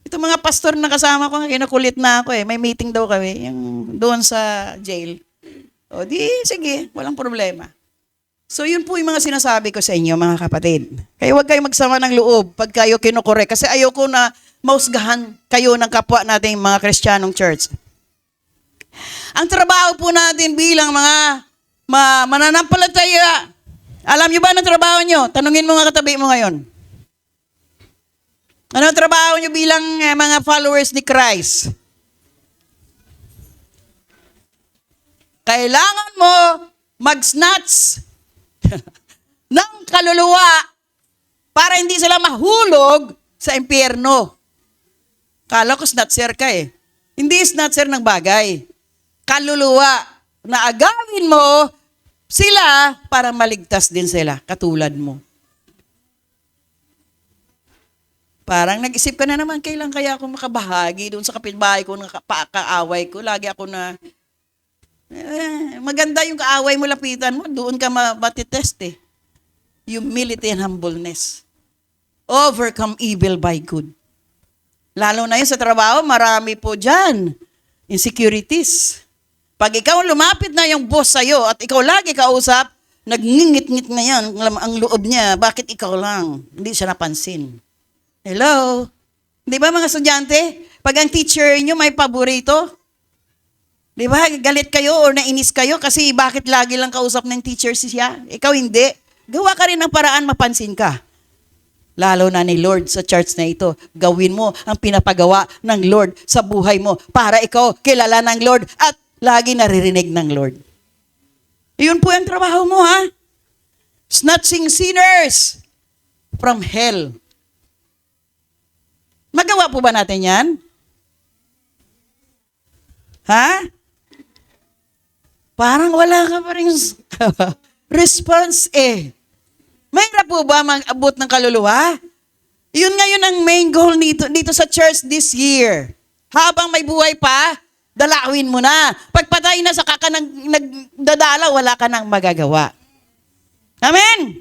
S1: itong mga pastor na kasama ko, kinukulit na ako eh. May meeting daw kami, yung doon sa jail. O di, sige, walang problema. So yun po yung mga sinasabi ko sa inyo, mga kapatid. Kaya huwag kayo magsama ng loob pag kayo kinukore. Kasi ayoko na mausgahan kayo ng kapwa nating mga Kristiyanong church. Ang trabaho po natin bilang mga mananampalataya, alam nyo ba ang trabaho nyo? Tanungin mo nga katabi mo ngayon. Ano ang trabaho nyo bilang mga followers ni Christ? Kailangan mo mag-snatch ng kaluluwa para hindi sila mahulog sa impyerno. Kala ko snatcher ka eh. Hindi snatcher ng bagay. Kaluluwa na agawin mo sila para maligtas din sila, katulad mo. Parang nag-isip ka na naman, kailan kaya ako makabahagi doon sa kapitbahay ko, kaaway ko. Lagi ako na, maganda yung kaaway mo, lapitan mo, doon ka matitest eh. Humility and humbleness. Overcome evil by good. Lalo na yun sa trabaho, marami po dyan. Insecurities. Pag ikaw lumapit na yung boss sa'yo at ikaw lagi kausap, nagngingit-ngit na yan ang loob niya. Bakit ikaw lang? Hindi siya napansin. Hello? Di ba mga estudyante? Pag ang teacher nyo may paborito, di ba galit kayo o nainis kayo kasi bakit lagi lang kausap ng teacher siya? Ikaw hindi. Gawa ka rin ng paraan mapansin ka. Lalo na ni Lord sa church na ito. Gawin mo ang pinapagawa ng Lord sa buhay mo para ikaw kilala ng Lord at lagi naririnig ng Lord. Iyon po ang trabaho mo, ha? Snatching sinners from hell. Magawa po ba natin yan? Ha? Parang wala ka pa rin response eh. Mahirap po ba mag-abot ng kaluluwa? Yun ngayon ang main goal dito sa church this year. Habang may buhay pa, dalawin mo na. Pagpatay na sa nagdadala, wala ka nang magagawa. Amen?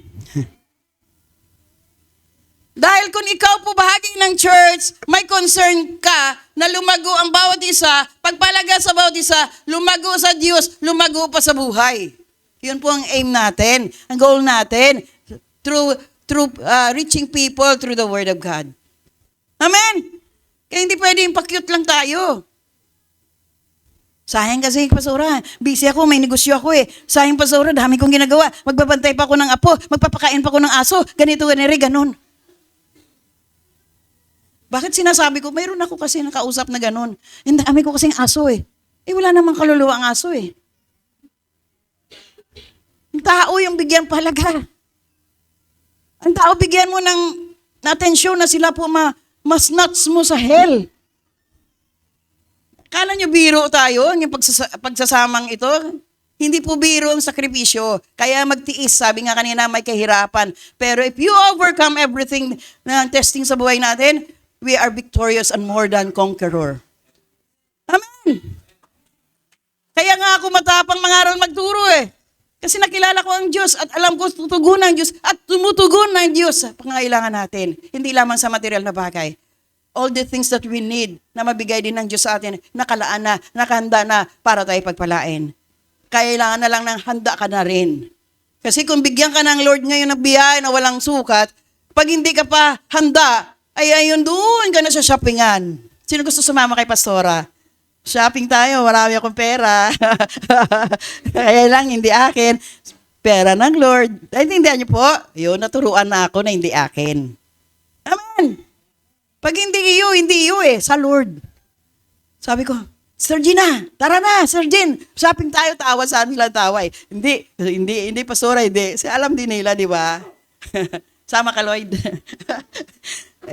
S1: Dahil kung ikaw po bahagi ng church, may concern ka na lumago ang bawat isa, pagpalaga sa bawat isa, lumago sa Diyos, lumago pa sa buhay. Yun po ang aim natin, ang goal natin, through reaching people through the Word of God. Amen? Kaya hindi pwedeng pa-cute lang tayo. Sayang kasi, pastora. Busy ako, may negosyo ako eh. Sayang, pastora, dami kong ginagawa. Magbabantay pa ako ng apo, magpapakain pa ako ng aso, ganito, ganon. Bakit sinasabi ko, mayroon ako kasi nakausap na ganon. Ang dami ko kasing aso eh. Eh wala namang kaluluwa ang aso eh. Ang tao yung bigyan palaga. Ang tao bigyan mo ng atensyon na sila po mas nuts mo sa hell. Kala nyo biro tayo, yung pagsasamang ito? Hindi po biro ang sakripisyo. Kaya magtiis, sabi nga kanina, may kahirapan. Pero if you overcome everything na testing sa buhay natin, we are victorious and more than conqueror. Amen! Kaya nga ako matapang mangaral magturo eh. Kasi nakilala ko ang Diyos at alam ko tutugunan ng Diyos at tumutugon ng Diyos sa pangailangan natin. Hindi lamang sa material na bagay. All the things that we need na mabigay din ng Diyos sa atin, nakalaan na, nakahanda na para tayo pagpalain. Kailangan na lang ng handa ka na rin. Kasi kung bigyan ka ng Lord ngayon ng biyaya na walang sukat, pag hindi ka pa handa, ay ayun doon ka na sa shoppingan. Sino gusto sumama kay Pastora? Shopping tayo, marami akong pera. Kaya lang, hindi akin. Pera ng Lord. Naintindihan niyo po? Yun, naturuan na ako na hindi akin. Amen. Pag hindi iyo eh, sa Lord. Sabi ko, Sir Gina, tara na, Sir Gin. Shopping tayo, tawa sa nila tawa eh. Hindi, Pastora, hindi. Alam din nila, di ba? Sama ka, Lloyd.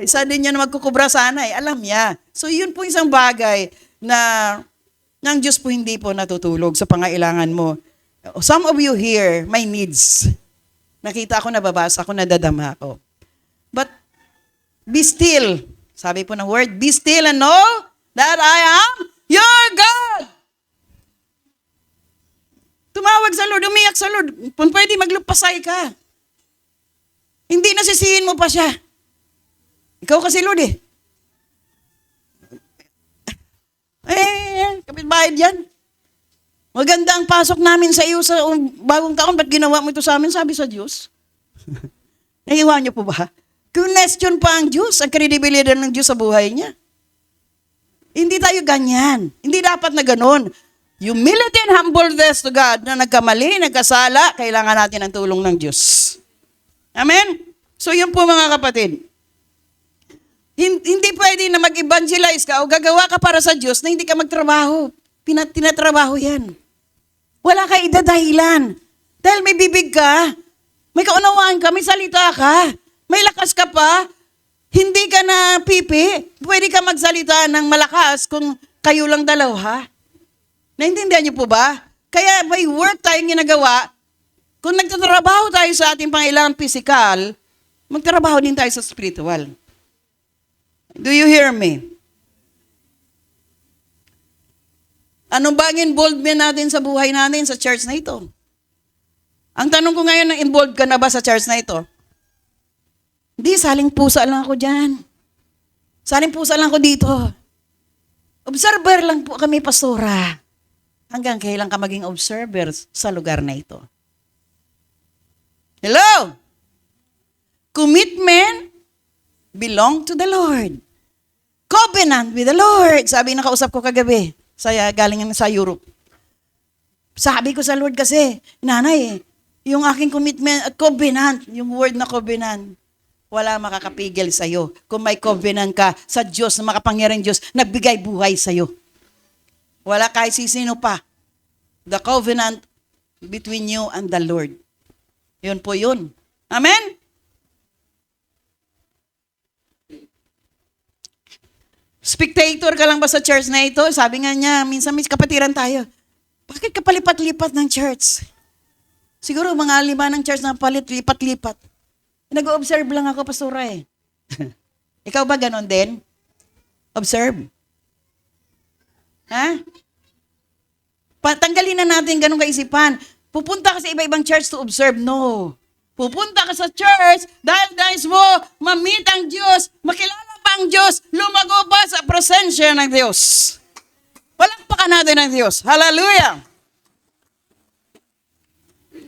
S1: Isa din niya na magkukubra sana eh. Alam niya. So, yun po isang bagay na ng Diyos po hindi po natutulog sa pangailangan mo. Some of you here, my needs. Nakita ko, nababasa ko, nadadama ko. But, be still. Sabi po ng word, be still and know that I am your God. Tumawag sa Lord, umiyak sa Lord. Kung pwede, maglupasay ka. Hindi nasisihin mo pa siya. Ikaw kasi, Lord eh. Kapitbahay yan. Maganda ang pasok namin sa iyo sa bagong taon. Ba't ginawa mo ito sa amin? Sabi sa Diyos. Naiwan niyo po ba? Question pa ang Diyos, ang kredibilidad ng Diyos sa buhay niya. Hindi tayo ganyan. Hindi dapat na ganun. Humility and humbleness to God na nagkamali, nagkasala, kailangan natin ang tulong ng Diyos. Amen? So yun po mga kapatid. Hindi pwede na mag-evangelize ka o gagawa ka para sa Diyos na hindi ka magtrabaho. Tinatrabaho yan. Wala ka idadahilan. Dahil may bibig ka, may kaunawaan ka, may salita ka, may lakas ka pa, hindi ka na pipi, pwede ka magsalita ng malakas kung kayo lang dalawa. Naintindihan niyo po ba? Kaya may work tayong ginagawa. Kung nagtatrabaho tayo sa ating pangailangan physical, magtrabaho din tayo sa spiritual. Do you hear me? Ano ba ang involvement natin sa buhay natin sa church na ito? Ang tanong ko ngayon, involved ka na ba sa church na ito? Hindi, saling pusa lang ako dyan. Saling pusa lang ako dito. Observer lang po kami, pastora. Hanggang kailan ka maging observer sa lugar na ito? Hello? Commitment belong to the Lord. Covenant with the Lord. Sabi na kausap ko kagabi. Galing sa Europe. Sabi ko sa Lord kasi, nanay, yung aking commitment at covenant, yung word na covenant, wala makakapigil sa'yo. Kung may covenant ka sa Diyos, na makapangyarang Diyos, nagbigay buhay sa'yo. Wala kahit sino pa. The covenant between you and the Lord. Yun po yun. Amen? Spectator ka lang ba sa church na ito? Sabi nga niya, minsan may kapatiran tayo. Bakit ka palipat-lipat ng church? Siguro mga 5 ng church na lipat-lipat. Nag-observe lang ako, pastora eh. Ikaw ba ganon din? Observe. Ha? Patanggalin na natin ganong kaisipan. Pupunta ka sa iba-ibang church to observe. No. Pupunta ka sa church dahil nais mo ma-meet ang Diyos, makilala pa ang Diyos, lumago pa sa presensya ng Diyos. Palakpakan natin ang Diyos. Hallelujah!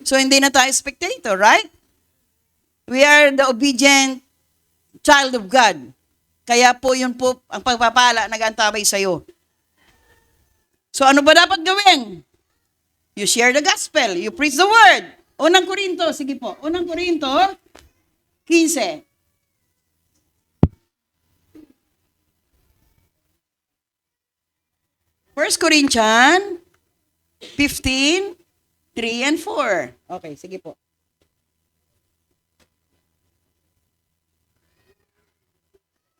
S1: So, hindi na tayo spectator, right? We are the obedient child of God. Kaya po, yun po, ang pagpapala, nag-antabay sa'yo. So, ano ba dapat gawin? You share the gospel. You preach the word. Unang Korinto, sige po. Unang Korinto, 15. First Corinthians, 15, 3 and 4. Okay, sige po.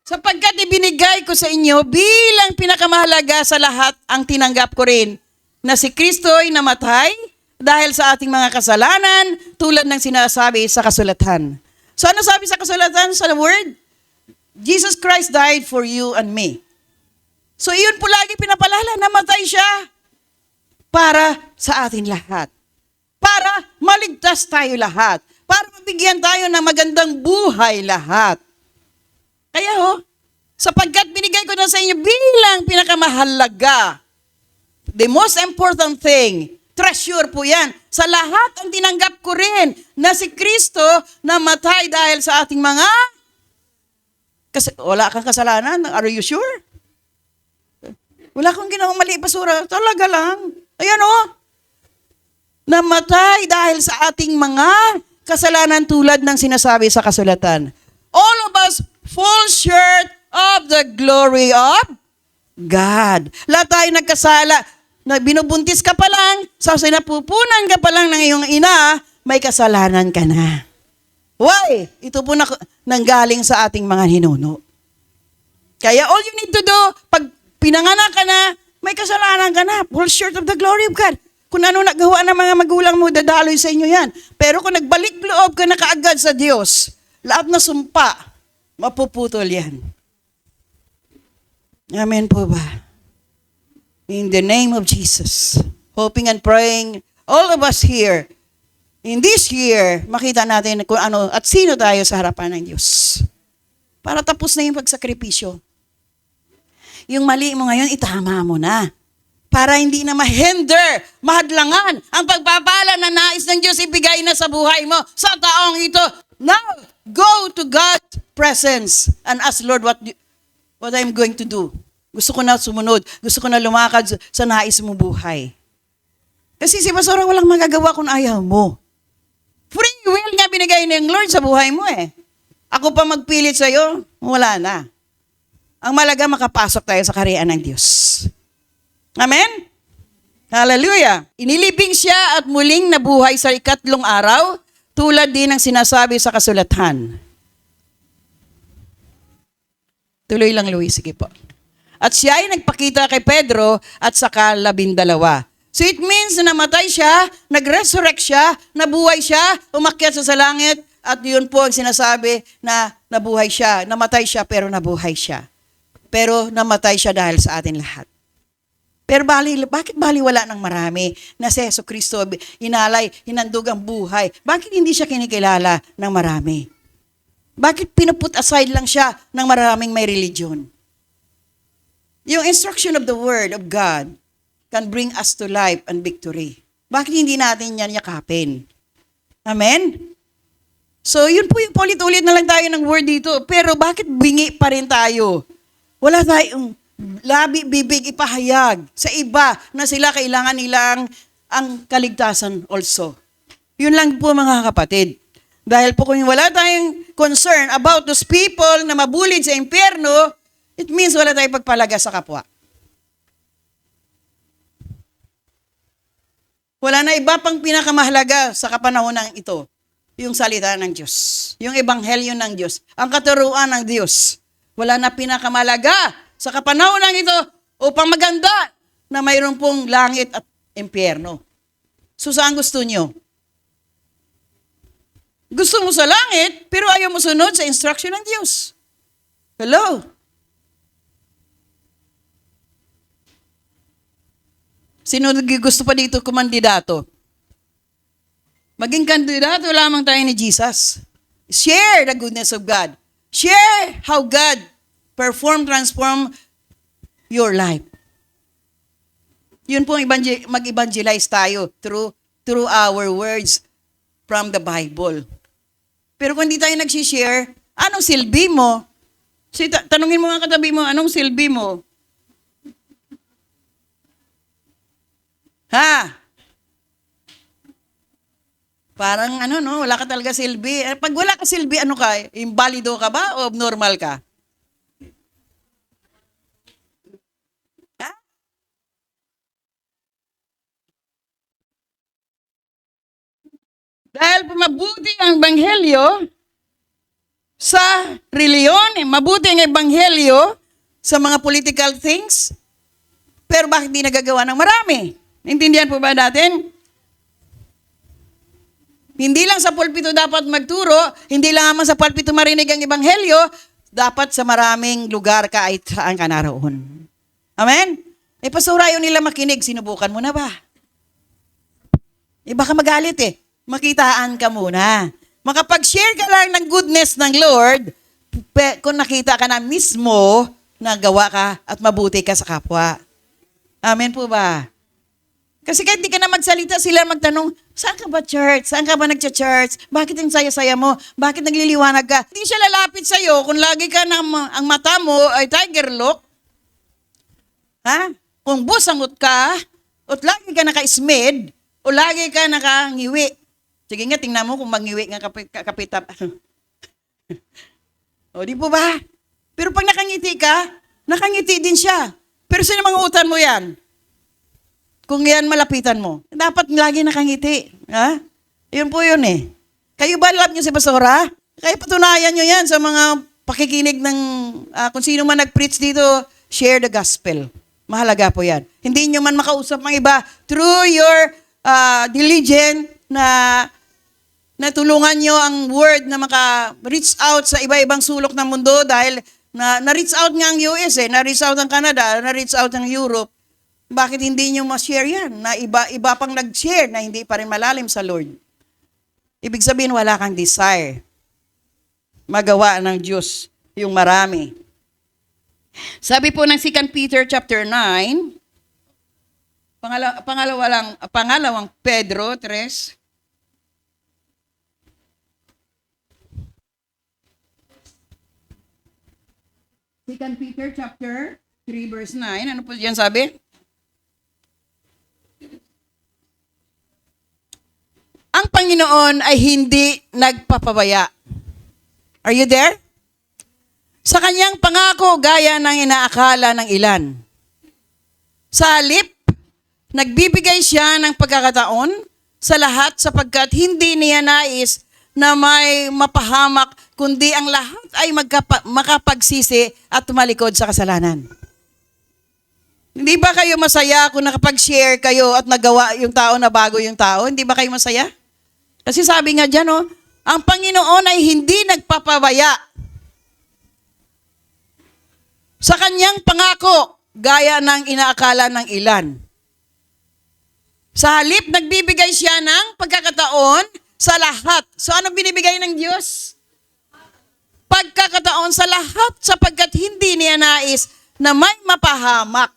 S1: Sapagkat ibinigay ko sa inyo bilang pinakamahalaga sa lahat ang tinanggap ko rin na si Kristo ay namatay dahil sa ating mga kasalanan tulad ng sinasabi sa kasulatan. So ano sabi sa kasulatan sa word? Jesus Christ died for you and me. So iyon po lagi pinapalala, namatay siya para sa atin lahat. Para maligtas tayo lahat. Para mabigyan tayo ng magandang buhay lahat. Kaya sapagkat binigay ko na sa inyo bilang pinakamahalaga, the most important thing, treasure po yan, sa lahat ang tinanggap ko rin na si Kristo namatay dahil sa ating mga, kasi wala kang kasalanan, are you sure? Wala kang ginawang mali, pasura, talaga lang. Ayan namatay dahil sa ating mga kasalanan tulad ng sinasabi sa kasulatan. All of us fall short of the glory of God. Lahat tayo nagkasala. Binubuntis ka pa lang, sa sinapupunan ka pa lang ng iyong ina, may kasalanan ka na. Why? Ito po nanggaling sa ating mga ninuno. Kaya all you need to do, pag pinanganak ka na, may kasalanan ka na. Fall short of the glory of God. Kung ano nagawa ng mga magulang mo, dadaloy sa inyo yan. Pero kung nagbalik loob ka na kaagad sa Diyos, lahat na sumpa, mapuputol yan. Amen po ba? In the name of Jesus, hoping and praying, all of us here, in this year, makita natin kung ano at sino tayo sa harapan ng Diyos. Para tapos na yung pagsakripisyo. Yung mali mo ngayon, itama mo na. Para hindi na ma-hinder, mahadlangan ang pagpapala na nais ng Diyos ibigay na sa buhay mo sa taong ito. Now, go to God's presence and ask, Lord, what I'm going to do. Gusto ko na sumunod. Gusto ko na lumakad sa nais mong buhay. Kasi si Pastora walang magagawa kung ayaw mo. Free will nga binigay ng Lord sa buhay mo eh. Ako pa magpilit sa'yo, wala na. Ang malaga makapasok tayo sa kaharian ng Diyos. Amen? Hallelujah. Inilibing siya at muling nabuhay sa ikatlong araw, tulad din ng sinasabi sa kasulatan. Tuloy lang, Luis. Sige po. At siya ay nagpakita kay Pedro at saka 12. So it means na namatay siya, nag-resurrect siya, nabuhay siya, umakyat sa langit, at yun po ang sinasabi na nabuhay siya. Namatay siya pero nabuhay siya. Pero namatay siya dahil sa atin lahat. Pero bakit baliwala ng marami na si Jesucristo inalay, hinandog ang buhay? Bakit hindi siya kinikilala ng marami? Bakit pinuput aside lang siya ng maraming may religion? Yung instruction of the Word of God can bring us to life and victory. Bakit hindi natin yan yakapin? Amen? So, yun po yung ulit-ulit na lang tayo ng word dito. Pero bakit bingi pa rin tayo? Wala tayong labi, bibig, ipahayag sa iba na sila kailangan nilang ang kaligtasan also. Yun lang po mga kapatid. Dahil po kung wala tayong concern about those people na mabulid sa impyerno, it means wala tayong pagpalaga sa kapwa. Wala na iba pang pinakamahalaga sa kapanahonan ito. Yung salita ng Diyos. Yung ebanghelyo ng Diyos. Ang katuruan ng Diyos. Wala na pinakamahalaga sa kapanahonan ito upang maganda na mayroon pong langit at impyerno. So saan gusto nyo? Gusto mo sa langit, pero ayaw mo sunod sa instruction ng Diyos. Hello? Sino gusto pa dito kumandidato? Maging kandidato lamang tayo ni Jesus. Share the goodness of God. Share how God transform your life. Yun po, mag-evangelize tayo through our words from the Bible. Pero kung hindi tayo nag-share, anong silbi mo? Tanungin mo nga katabi mo, anong silbi mo? Ha? Parang wala ka talaga silbi. Pag wala ka silbi, ano ka? Invalido ka ba o normal ka? Ha? Dahil mabuti ang ebanghelyo sa reliyon, mabuti ang ebanghelyo sa mga political things, pero bakit di nagagawa ng marami? Naintindihan po ba natin? Hindi lang sa pulpito dapat magturo, hindi lang naman sa pulpito marinig ang ebanghelyo, dapat sa maraming lugar kahit saan ka naroon. Amen? Pastor, ayaw nila makinig, sinubukan mo na ba? Baka magalit Makitaan ka muna. Makapag-share ka lang ng goodness ng Lord, kung nakita ka na mismo, nagawa ka at mabuti ka sa kapwa. Amen po ba? Kasi kahit di ka na magsalita, sila magtanong, saan ka ba church? Saan ka ba nagcha-church? Bakit ang saya-saya mo? Bakit nagliliwanag ka? Hindi siya lalapit sa'yo kung lagi ka ang mata mo ay tiger look. Ha? Kung busangot ka, o lagi ka naka-smid, o lagi ka naka-ngiwi. Sige nga, tingnan mo kung mag-ngiwi nga kapitap. O, di po ba? Pero pag nakangiti ka, nakangiti din siya. Pero sino mga utan mo yan? Kung yan malapitan mo, dapat lagi nakangiti. Ha? Yun po yun Kayo ba love nyo si Pastora? Kaya patunayan nyo yan sa mga pakikinig ng kung sino man nag-preach dito, share the gospel. Mahalaga po yan. Hindi nyo man makausap ng iba through your diligent na natulungan nyo ang word na maka-reach out sa iba-ibang sulok ng mundo dahil na-reach out nga ang US na-reach out ang Canada, na-reach out ang Europe. Bakit hindi nyo ma-share yan? Na iba pang nag-share na hindi pa rin malalim sa Lord. Ibig sabihin, wala kang desire. Magawa ng Diyos yung marami. Sabi po ng 2 Peter chapter 9, pangalawang Pedro 3, Second Peter chapter 3 verse 9. Ano po diyan sabi? Ang Panginoon ay hindi nagpapabaya. Are you there? Sa kanyang pangako, gaya ng inaakala ng ilan. Sa halip, nagbibigay siya ng pagkakataon sa lahat sapagkat hindi niya nais na may mapahamak, kundi ang lahat ay makapagsisi at tumalikod sa kasalanan. Hindi ba kayo masaya kung nakapag-share kayo at nagawa yung tao na bago yung tao? Hindi ba kayo masaya? Kasi sabi nga dyan, ang Panginoon ay hindi nagpapabaya. Sa kanyang pangako, gaya ng inaakala ng ilan. Sa halip, nagbibigay siya ng pagkakataon sa lahat. So, ano binibigay ng Diyos? Pagkakataon sa lahat sapagkat hindi niya nais na may mapahamak.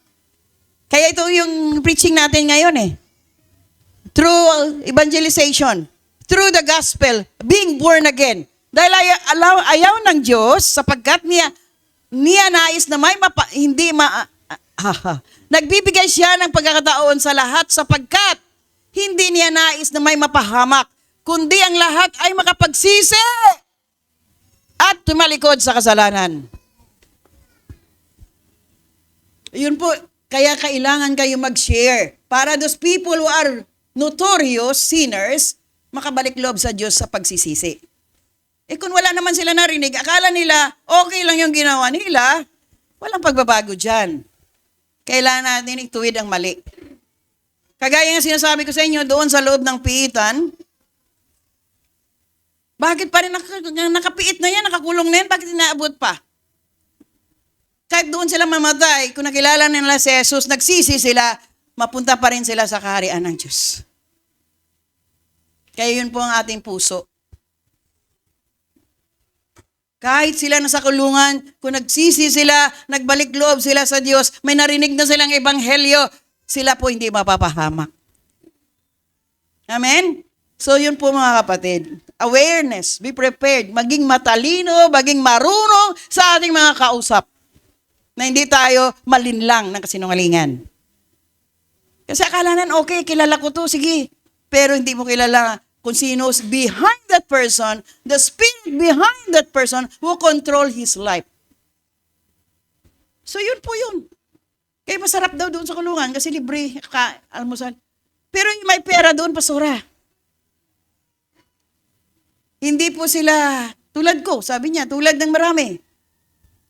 S1: Kaya ito yung preaching natin ngayon Through evangelization, through the gospel, being born again. Dahil ayaw ng Diyos sapagkat niya nais na may nagbibigay siya ng pagkakataon sa lahat sapagkat hindi niya nais na may mapahamak, kundi ang lahat ay makapagsisi at tumalikod sa kasalanan. Yun po, kaya kailangan kayo mag-share para those people who are notorious sinners, makabalik loob sa Diyos sa pagsisisi. Kung wala naman sila narinig, akala nila okay lang yung ginawa nila, Walang pagbabago dyan. Kailangan natin ituwid ang mali. Kagaya nga sinasabi ko sa inyo, doon sa loob ng piitan, bakit pa rin nakapiit na yan, nakakulong na yan, bakit inaabot pa? Kahit doon sila mamatay, kung nakilala nila si Jesus, nagsisi sila, mapunta pa rin sila sa kaharian ng Diyos. Kaya yun po ang ating puso. Kahit sila nasa kulungan, kung nagsisi sila, nagbalik loob sila sa Diyos, may narinig na silang ebanghelyo, sila po hindi mapapahamak. Amen? So yun po mga kapatid. Awareness, be prepared, maging matalino, maging marunong sa ating mga kausap. Na hindi tayo malinlang ng kasinungalingan. Kasi akalanan, okay, kilala ko to, sige. Pero hindi mo kilala kung sino's behind that person, the spirit behind that person who control his life. So yun po yun. Kaya masarap daw doon sa kulungan kasi libre almusal. Pero yung may pera doon, pasura. Hindi po sila, tulad ko, sabi niya, tulad ng marami.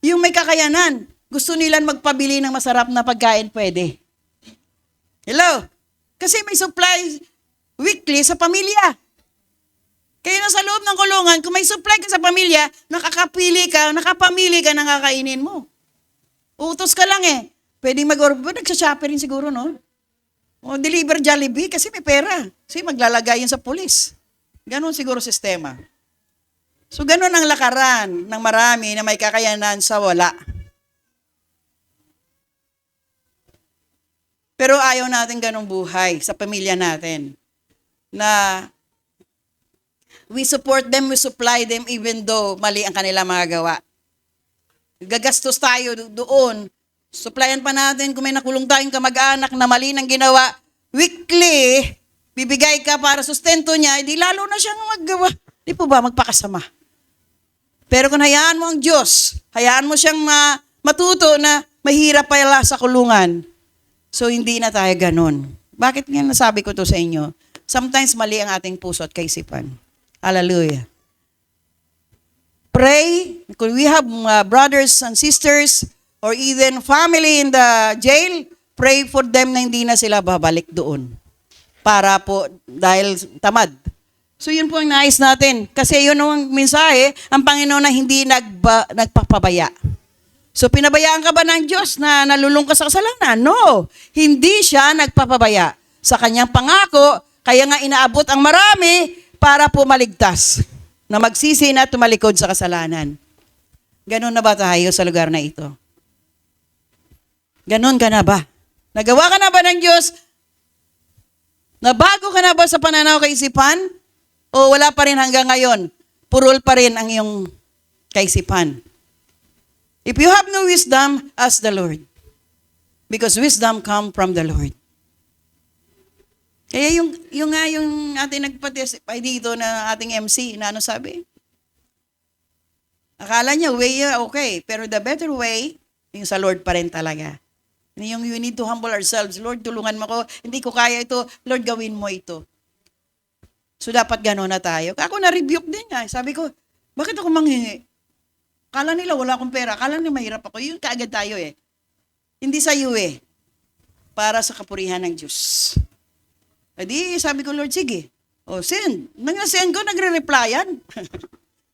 S1: Yung may kakayanan, gusto nilang magpabili ng masarap na pagkain, pwede. Hello? Kasi may supply weekly sa pamilya. Kaya nasa loob ng kulungan, kung may supply ka sa pamilya, nakapamili ka ng kakainin mo. Utos ka lang eh. Pwedeng mag-order, nagsashopper rin siguro, no? O deliver Jollibee kasi may pera. Kasi maglalagay yun sa pulis. Ganon siguro sistema. So ganon ang lakaran ng marami na may kakayanan sa wala. Pero ayaw natin ganong buhay sa pamilya natin. Na we support them, we supply them even though mali ang kanilang mga gawa. Gagastos tayo doon. Supplyan pa natin kung may nakulong tayong kamag-anak na mali ng ginawa. Weekly, bibigay ka para sustento niya, di lalo na siyang maggawa. Di po ba magpakasama? Pero kung hayaan mo ang Diyos, hayaan mo siyang matuto na mahirap pala sa kulungan. So hindi na tayo ganun. Bakit nga nasabi ko to sa inyo? Sometimes mali ang ating puso at kaisipan. Hallelujah. Pray. Kung we have brothers and sisters or even family in the jail, pray for them na hindi na sila babalik doon. Para po, dahil tamad. So yun po ang nais natin. Kasi yun ang mensahe, ang Panginoon na hindi nagpapabaya. So pinabayaan ka ba ng Diyos na nalulung ka sa kasalanan? No. Hindi siya nagpapabaya. Sa kanyang pangako, kaya nga inaabot ang marami para po maligtas. Na magsisi na tumalikod sa kasalanan. Ganon na ba tayo sa lugar na ito? Ganon ka na ba? Nagawa ka na ba ng Diyos? Nabago ka na ba sa pananaw kaisipan? O wala pa rin hanggang ngayon? Purol pa rin ang iyong kaisipan. If you have no wisdom, ask the Lord. Because wisdom comes from the Lord. Kaya yung ating nagpa-testify dito na ating MC, na ano sabi? Akala niya, way okay. Pero the better way, yung sa Lord pa rin talaga. Yung you need to humble ourselves. Lord, tulungan mo ko. Hindi ko kaya ito. Lord, gawin mo ito. So, dapat gano'n na tayo. Ako na-rebuke din nga. Sabi ko, bakit ako manghingi? Kala nila wala akong pera. Kala nila mahirap ako. Yun kaagad tayo eh. Hindi sa iyo eh. Para sa kapurihan ng Diyos. Edi, sabi ko, Lord, sige. O, send. Nang-send ko, nagre-replyan.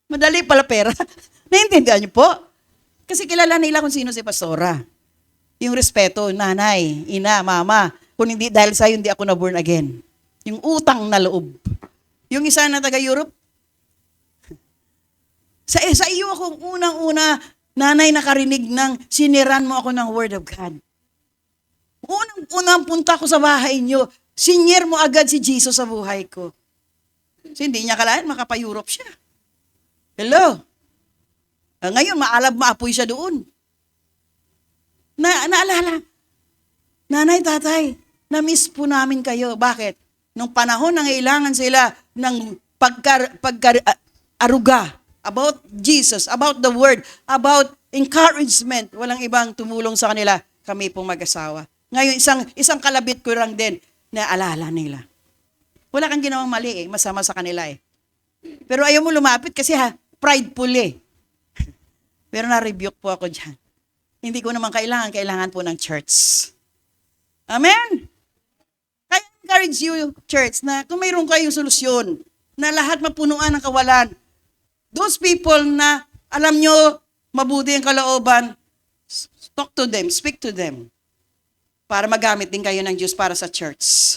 S1: Madali pala pera. Naintindihan niyo po? Kasi kilala nila kung sino si Pastora. Yung respeto, nanay, ina, mama. Kung hindi dahil sa'yo, hindi ako na-born again. Yung utang na loob. Yung isa na taga-Europe. Sa iyo akong unang-una, nanay, nakarinig ng siniran mo ako ng Word of God. Unang punta ko sa bahay niyo, sinyer mo agad si Jesus sa buhay ko. So, hindi niya kalahin, makapa-Europe siya. Hello? Ngayon, maapoy siya doon. Naalala, nanay, tatay, na-miss po namin kayo. Bakit? Nung panahon na kailangan sila ng aruga about Jesus, about the Word, about encouragement, walang ibang tumulong sa kanila, kami pong mag-asawa. Ngayon, isang kalabit ko lang din na alala nila. Wala kang ginawang mali eh, masama sa kanila eh. Pero ayaw mo lumapit kasi prideful eh. Pero na-rebuke po ako dyan. Hindi ko naman kailangan po ng church. Amen? Kaya encourage you, church, na kung mayroon kayong solusyon, na lahat mapunuan ng kawalan, those people na alam nyo, mabuti ang kalooban, talk to them, speak to them, para magamit din kayo ng Diyos para sa church.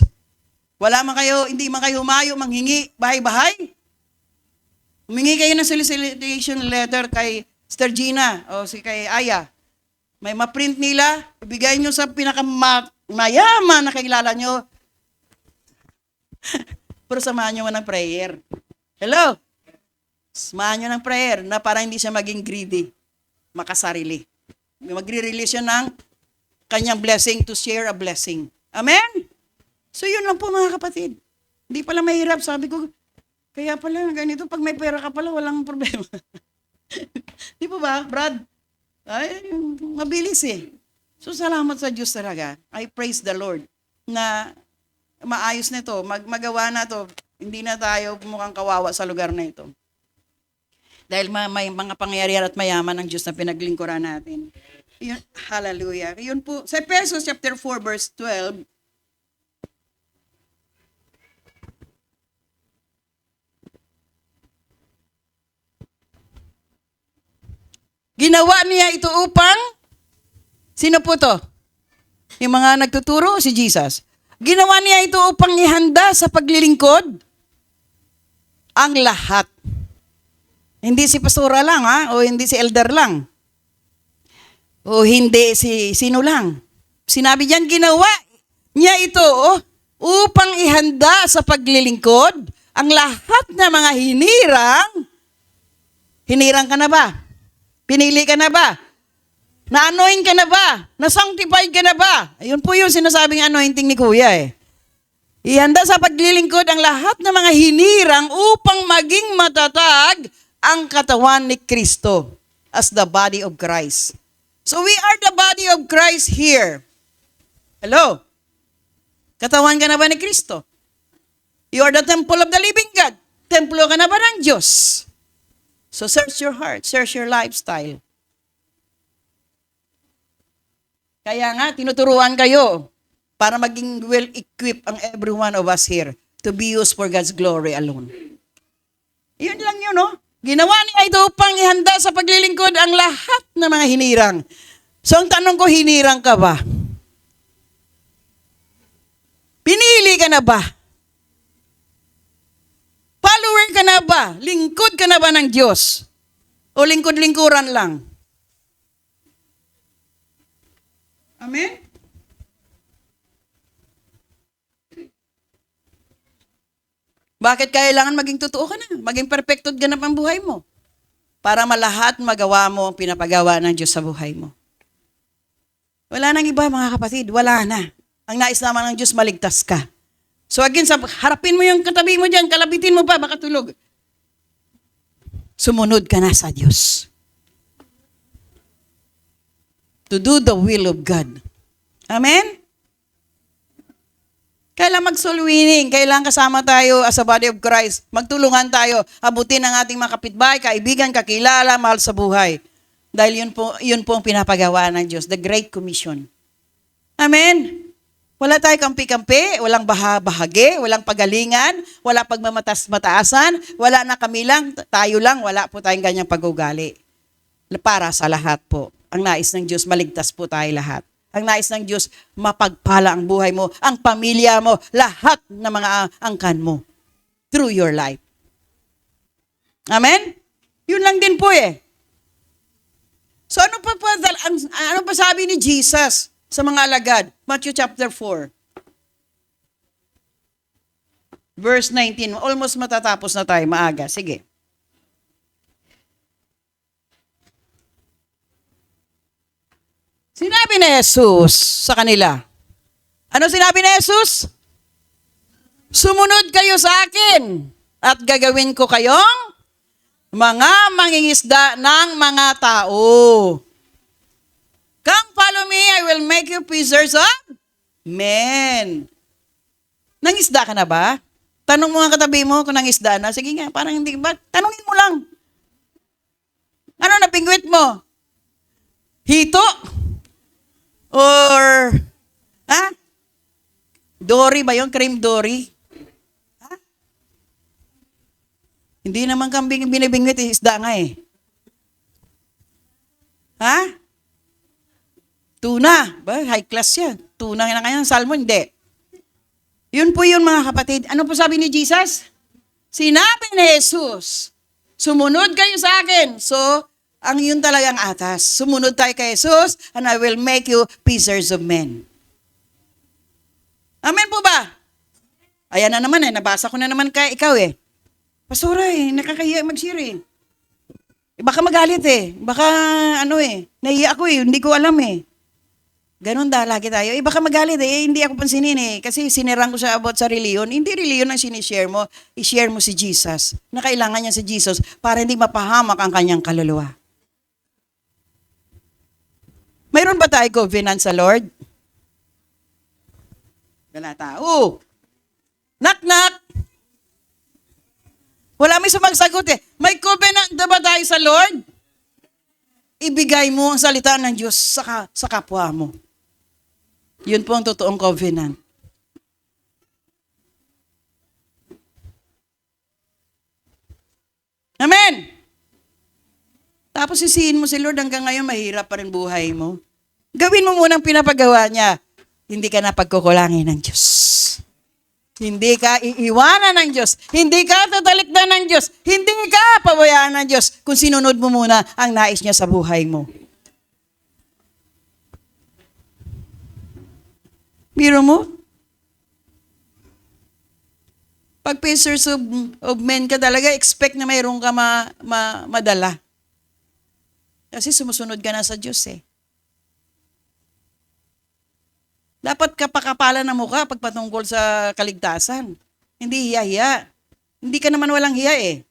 S1: Hindi man kayo humayo, manghingi, bahay-bahay. Humingi kayo ng solicitation letter kay Sister Gina o kay Aya. May ma-print nila, ibigay nyo sa pinakamayaman na kakilala nyo. Pero samahan nyo ng prayer. Hello? Samahan nyo ng prayer na para hindi siya maging greedy, makasarili. Magre-release siya ng kanyang blessing to share a blessing. Amen? So yun lang po mga kapatid. Hindi pala mahirap. Sabi ko, kaya pala ganito, pag may pera ka pala, walang problema. Di po ba, Brad? Ay, mabilis eh. So salamat sa Diyos talaga. I praise the Lord na maayos na ito, magawa na ito. Hindi na tayo mukhang kawawa sa lugar na ito. Dahil may mga pangyayari at mayaman ng Diyos na pinaglingkuran natin. Yun, hallelujah. Yun po, sa Efesos chapter 4 verse 12, ginawa niya ito upang, sino po to? Yung mga nagtuturo, si Jesus. Ginawa niya ito upang ihanda sa paglilingkod ang lahat. Hindi si pastora lang, o hindi si elder lang. O hindi si sino lang. Sinabi diyan, ginawa niya ito upang ihanda sa paglilingkod ang lahat ng mga hinirang. Hinirang ka na ba? Pinili ka na ba? Na-anoint ka na ba? Na-sanctified ka na ba? Ayun po yung sinasabing anointing ni Kuya eh. Ihanda sa paglilingkod ang lahat ng mga hinirang upang maging matatag ang katawan ni Kristo as the body of Christ. So we are the body of Christ here. Hello? Katawan ka na ba ni Kristo? You are the temple of the living God. Templo ka na ba ng Diyos? So search your heart, search your lifestyle. Kaya nga, tinuturuan kayo para maging well-equipped ang every one of us here to be used for God's glory alone. Yun lang yun, no? Ginawa niya ito upang ihanda sa paglilingkod ang lahat ng mga hinirang. So ang tanong ko, hinirang ka ba? Pinili ka na ba? Follower ka na ba? Lingkod ka na ba ng Diyos? O lingkod-lingkuran lang? Amen? Bakit kailangan maging totoo ka na? Maging perfecto at ganap ang buhay mo. Para malahat magawa mo ang pinapagawa ng Diyos sa buhay mo. Wala nang iba mga kapatid. Wala na. Ang nais naman ng Diyos, maligtas ka. So again, harapin mo yung katabi mo dyan, kalabitin mo pa, baka tulog. Sumunod ka na sa Diyos. To do the will of God. Amen? Kailangan mag-soul winning, kailangan kasama tayo as a body of Christ. Magtulungan tayo, abutin ang ating mga kapitbahay, kaibigan, kakilala, mahal sa buhay. Dahil yun po ang pinapagawa ng Diyos, the Great Commission. Amen? Wala tayo kampi-kampi, walang bahagi, walang pagalingan, wala pagmamatas-mataasan, wala na kami lang, tayo lang, wala po tayong ganyang pag-ugali. Para sa lahat po. Ang nais ng Diyos, maligtas po tayo lahat. Ang nais ng Diyos, mapagpala ang buhay mo, ang pamilya mo, lahat ng mga angkan mo through your life. Amen? Yun lang din po eh. So ano pa sabi ni Jesus sa mga alagad? Matthew chapter 4. Verse 19. Almost matatapos na tayo, maaga. Sige. Sinabi ni Jesus sa kanila. Ano sinabi ni Jesus? Sumunod kayo sa akin at gagawin ko kayong mga mangingisda ng mga tao. Come follow me, I will make you fishers of men. Nangisda ka na ba? Tanong mo nga katabi mo kung nangisda na. Sige nga, parang hindi ba? Tanungin mo lang. Ano napingwit mo? Hito? Or, ha? Dory ba yun? Cream dory? Ha? Hindi naman kambing binibingwit, isda nga eh. Ha? Tuna. Ba? High class yan. Tuna na kanya, salmon, hindi. Yun po yun mga kapatid. Ano po sabi ni Jesus? Sinabi ni Jesus, sumunod kayo sa akin. So, ang yun talagang atas. Sumunod tayo kay Jesus and I will make you fishers of men. Amen po ba? Ayan na naman nabasa ko na naman kay ikaw eh. Pastora nakakahiya mag-share eh. Baka magalit eh. Baka nahiya ako eh, hindi ko alam eh. Ganon lagi tayo. Baka magalit eh, hindi ako pansinin eh. Kasi sinirang ko siya about sa reliyon. Hindi reliyon ang sinishare mo. I-share mo si Jesus. Na kailangan niya si Jesus para hindi mapahamak ang kanyang kaluluwa. Mayroon ba tayo covenant sa Lord? Wala tao. Knock, knock. Wala may sumasagot eh. May covenant na ba tayo sa Lord? Ibigay mo ang salita ng Diyos sa kapwa mo. Yun po ang totoong covenant. Amen! Tapos sisihin mo si Lord hanggang ngayon mahirap pa rin buhay mo. Gawin mo munang pinapagawa niya. Hindi ka na pagkukulangin ng Diyos. Hindi ka iiwanan ng Diyos. Hindi ka tatalikdan ng Diyos. Hindi ka pabayaan ng Diyos kung sinunod mo muna ang nais niya sa buhay mo. Biro mo? Pag fishers of men ka talaga, expect na mayroon ka madala. Kasi sumusunod ka na sa Diyos eh. Dapat kapakapalan ng mukha pagpatungkol sa kaligtasan. Hindi hiya-hiya. Hindi ka naman walang hiya eh.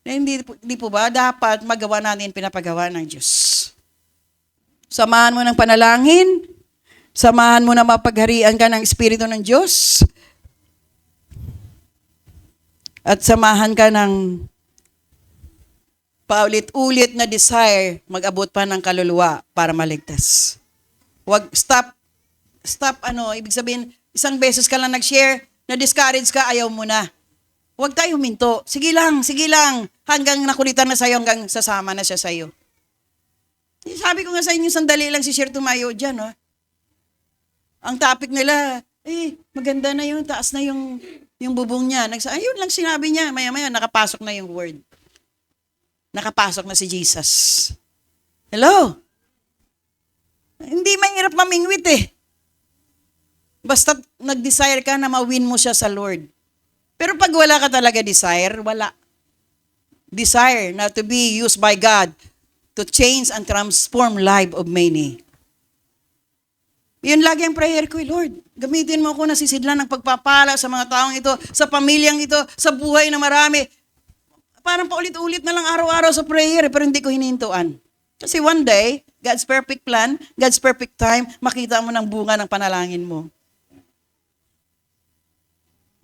S1: Hindi po ba dapat magawa natin pinapagawa ng Diyos? Samahan mo ng panalangin. Samahan mo na mapagharian ka ng Espiritu ng Diyos. At samahan ka ng paulit-ulit na desire mag-abot pa ng kaluluwa para maligtas. Huwag ibig sabihin, isang beses ka lang nag-share, na-discourage ka, ayaw mo na. Huwag tayo huminto. Sige lang, hanggang nakulitan na sa'yo, hanggang sasama na siya sa'yo. Sabi ko nga sa inyo, sandali lang si Share tumayo dyan, oh. Ang topic nila, maganda na yun, taas na yung bubong niya. Ayun lang sinabi niya, maya-maya, nakapasok na yung word. Nakapasok na si Jesus. Hello? Hindi mahirap mamingwit eh. Basta nag-desire ka na ma-win mo siya sa Lord. Pero pag wala ka talaga desire, wala. Desire na to be used by God to change and transform life of many. Yun lagi ang prayer ko, Lord. Gamitin mo ako na sisidlan ng pagpapala sa mga taong ito, sa pamilyang ito, sa buhay na marami. Parang paulit-ulit na lang araw-araw sa prayer, pero hindi ko hinintuan. Kasi one day, God's perfect plan, God's perfect time, makita mo ng bunga ng panalangin mo.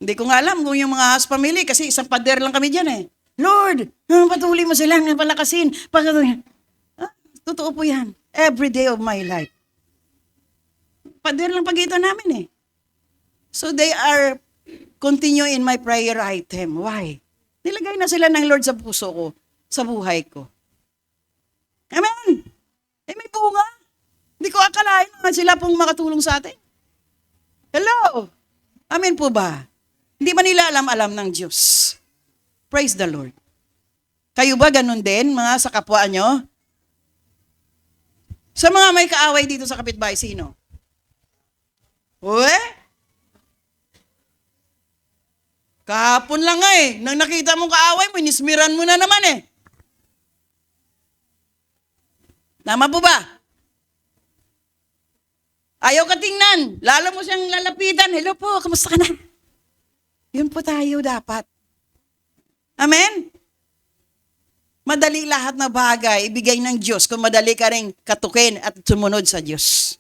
S1: Hindi ko nga alam kung yung mga house family, kasi isang pader lang kami dyan eh. Lord, patuloy mo silang palakasin. Totoo po yan. Every day of my life. Pader lang pagitan namin eh. So they are continue in my prayer item. Why? Nilagay na sila ng Lord sa puso ko, sa buhay ko. Amen! May bunga. Hindi ko akalain na sila pong makatulong sa atin. Hello! Amen po ba? Hindi ba nila alam ng Diyos? Praise the Lord. Kayo ba ganun din, mga sa kapwa nyo? Sa mga may kaaway dito sa kapitbahay, sino? Uwe? Kahapon lang nga eh. Nang nakita mong kaaway mo, inismiran mo na naman eh. Tama po ba? Ayaw ka tingnan. Lalo mo siyang lalapitan. Hello po, kamusta ka na? Yun po tayo dapat. Amen? Madali lahat na bagay, ibigay ng Diyos kung madali ka rin katukin at sumunod sa Diyos.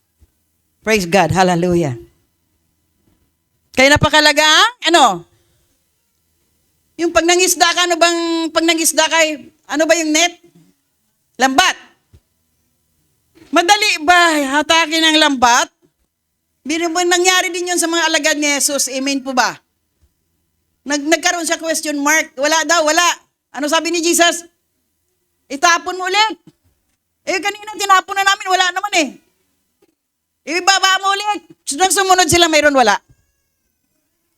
S1: Praise God. Hallelujah. Kaya napakalaga, yung pag nangisda ka, ano ba yung net? Lambat. Madali ba hatakin ang lambat? Nangyari din yun sa mga alagad ni Jesus. Amen po ba? Nagkaroon siya question mark. Wala daw, wala. Ano sabi ni Jesus? Itapon mo ulit. Kanina tinapon na namin, wala naman eh. Ibaba mo ulit. Nang sumunod sila, mayroon, wala.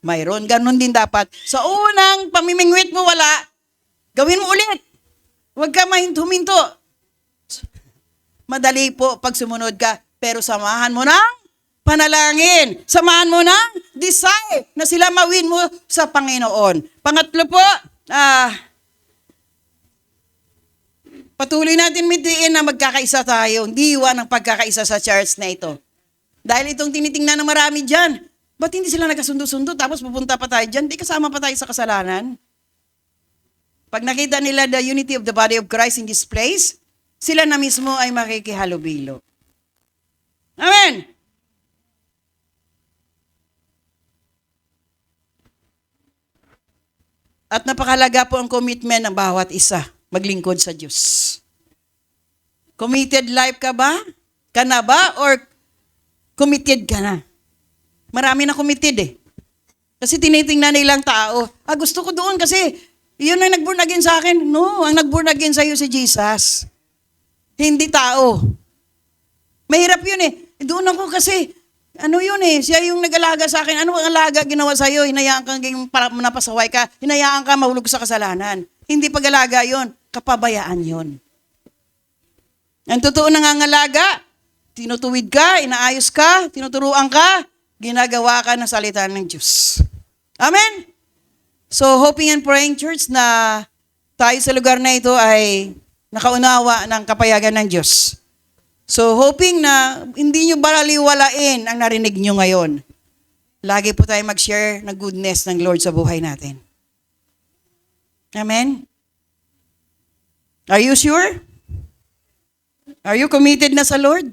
S1: Mayroon, ganun din dapat. Sa unang pamimingwit mo, wala. Gawin mo ulit. Huwag ka huminto. Madali po pag sumunod ka, pero samahan mo ng panalangin. Samahan mo ng desire na sila mawin mo sa Panginoon. Pangatlo po, patuloy natin mitiin na magkakaisa tayo. Diwa ng pagkakaisa sa church na ito. Dahil itong tinitingnan ng marami dyan. Ba't hindi sila nagkasundo-sundo tapos pupunta pa tayo dyan? Di kasama pa tayo sa kasalanan. Pag nakita nila the unity of the body of Christ in this place, sila na mismo ay makikihalubilo. Amen! At napakalaga po ang commitment ng bawat isa maglingkod sa Diyos. Committed life ka ba? Ka na ba? Or committed ka na? Marami na committed eh. Kasi tinitingnan nilang tao. Gusto ko doon kasi yun ang nag-born again sa akin. No, ang nag-born again sa iyo si Jesus. Hindi tao. Mahirap yun eh. Doon ako kasi, siya yung nag-alaga sa akin. Ano ang alaga ginawa sa iyo? Hinayaan kang napasaway ka. Hinayaan ka mahulog sa kasalanan. Hindi pag-alaga yun. Kapabayaan yun. Ang totoo nangangalaga, tinutuwid ka, inaayos ka, tinuturuan ka, ginagawa ka ng salita ng Diyos. Amen? So, hoping and praying, church, na tayo sa lugar na ito ay nakaunawa ng kapayagan ng Diyos. So, hoping na hindi nyo balaliwalain ang narinig nyo ngayon. Lagi po tayo mag-share ng goodness ng Lord sa buhay natin. Amen? Are you sure? Are you committed na sa Lord?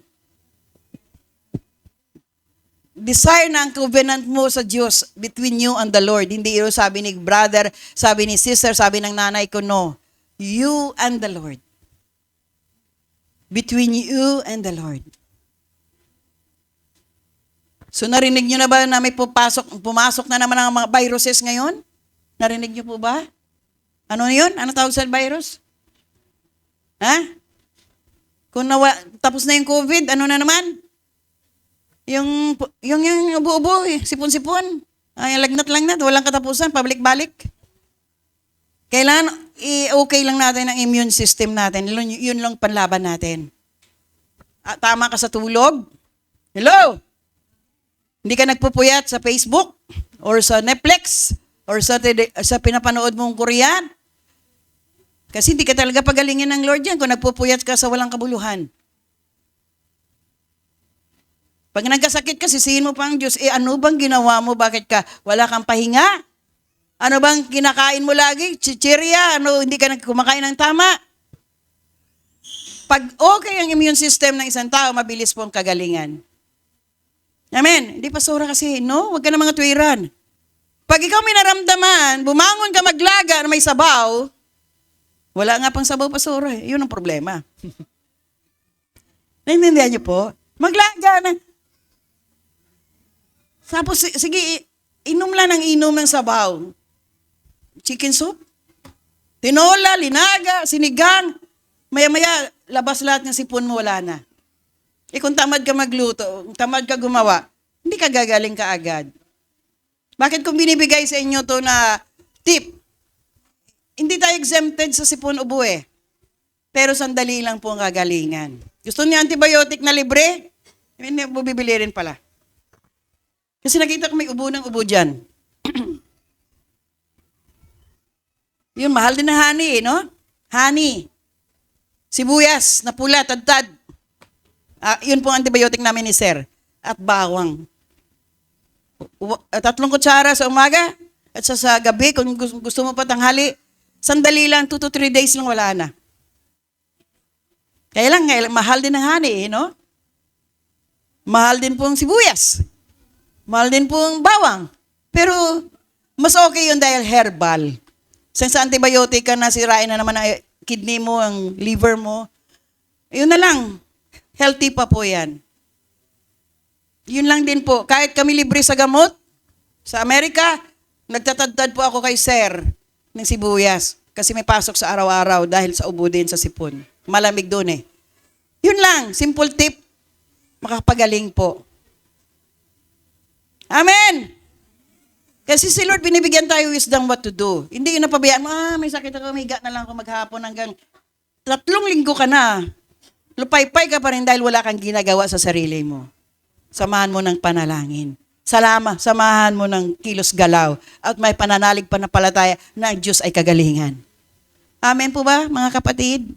S1: Desire na ang covenant mo sa Diyos between you and the Lord. Hindi ito sabi ni brother, sabi ni sister, sabi ng nanay ko, no. You and the Lord. Between you and the Lord. So narinig nyo na ba na may pumasok na naman ang mga viruses ngayon? Narinig nyo po ba? Ano yun? Ano tawag sa virus? Ha? Kung tapos na yung COVID, ano na naman? Yung ubo-ubo, sipon-sipon. Lagnat-lagnat, walang katapusan, pabalik-balik. Kailangan okay lang natin ang immune system natin. Yun lang panlaban natin. Tama ka sa tulog? Hello? Hindi ka nagpupuyat sa Facebook or sa Netflix or sa pinapanood mong Korean? Kasi hindi ka talaga pagalingin ng Lord yan kung nagpupuyat ka sa walang kabuluhan. Pag nagkasakit ka, sisihin mo pa ang Diyos, ano bang ginawa mo? Bakit ka wala kang pahinga? Ano bang kinakain mo lagi? Chichirya? Hindi ka kumakain ng tama? Pag okay ang immune system ng isang tao, mabilis po ang kagalingan. Amen? Hindi pastora kasi, no? Huwag ka na mga tuwiran. Pag ikaw may naramdaman, bumangon ka maglaga na may sabaw, wala nga pang sabaw, pastora. Yun ang problema. Naintindihan niyo po? Maglaga na. Tapos, sige, inom lang ng inom ng sabaw. Chicken soup, tinola, linaga, sinigang. Maya-maya, labas lahat ng sipon mo, wala na. Kung tamad ka magluto, tamad ka gumawa, hindi ka gagaling ka agad. Bakit kung binibigay sa inyo to na tip, hindi tayo exempted sa sipon ubo eh. Pero sandali lang po ang gagalingan. Gusto niyo antibiotic na libre? Hindi, bubibili rin pala. Kasi nakita ko may ubo ng ubo dyan. Yun, mahal din na honey, no? Honey. Sibuyas, na pula, tad-tad. Yun po ang antibiotic namin ni Sir. At bawang. 3 kutsara sa umaga at sa gabi, kung gusto mo pa tanghali, sandali lang, 2 to 3 days lang wala na. Kaya lang, mahal din ang honey, no? Mahal din po ang sibuyas. Mahal din po ang bawang. Pero, mas okay yun dahil herbal. Sa antibiotic ka na, sirain na naman ang kidney mo, ang liver mo. Yun na lang. Healthy pa po yan. Yun lang din po. Kahit kami libre sa gamot, sa Amerika, nagtatadtad po ako kay Sir ng sibuyas. Kasi may pasok sa araw-araw dahil sa ubo din sa sipon. Malamig doon eh. Yun lang, simple tip. Makapagaling po. Amen! Kasi si Lord, binibigyan tayo wisdom what to do. Hindi yun napabayaan mo, may sakit ako, may higa na lang ako maghapon hanggang 3 linggo ka na. Lupay-pay ka pa rin dahil wala kang ginagawa sa sarili mo. Samahan mo ng panalangin. Samahan mo ng kilos galaw. At may pananalig panampalataya na ang Diyos ay kagalingan. Amen po ba, mga kapatid?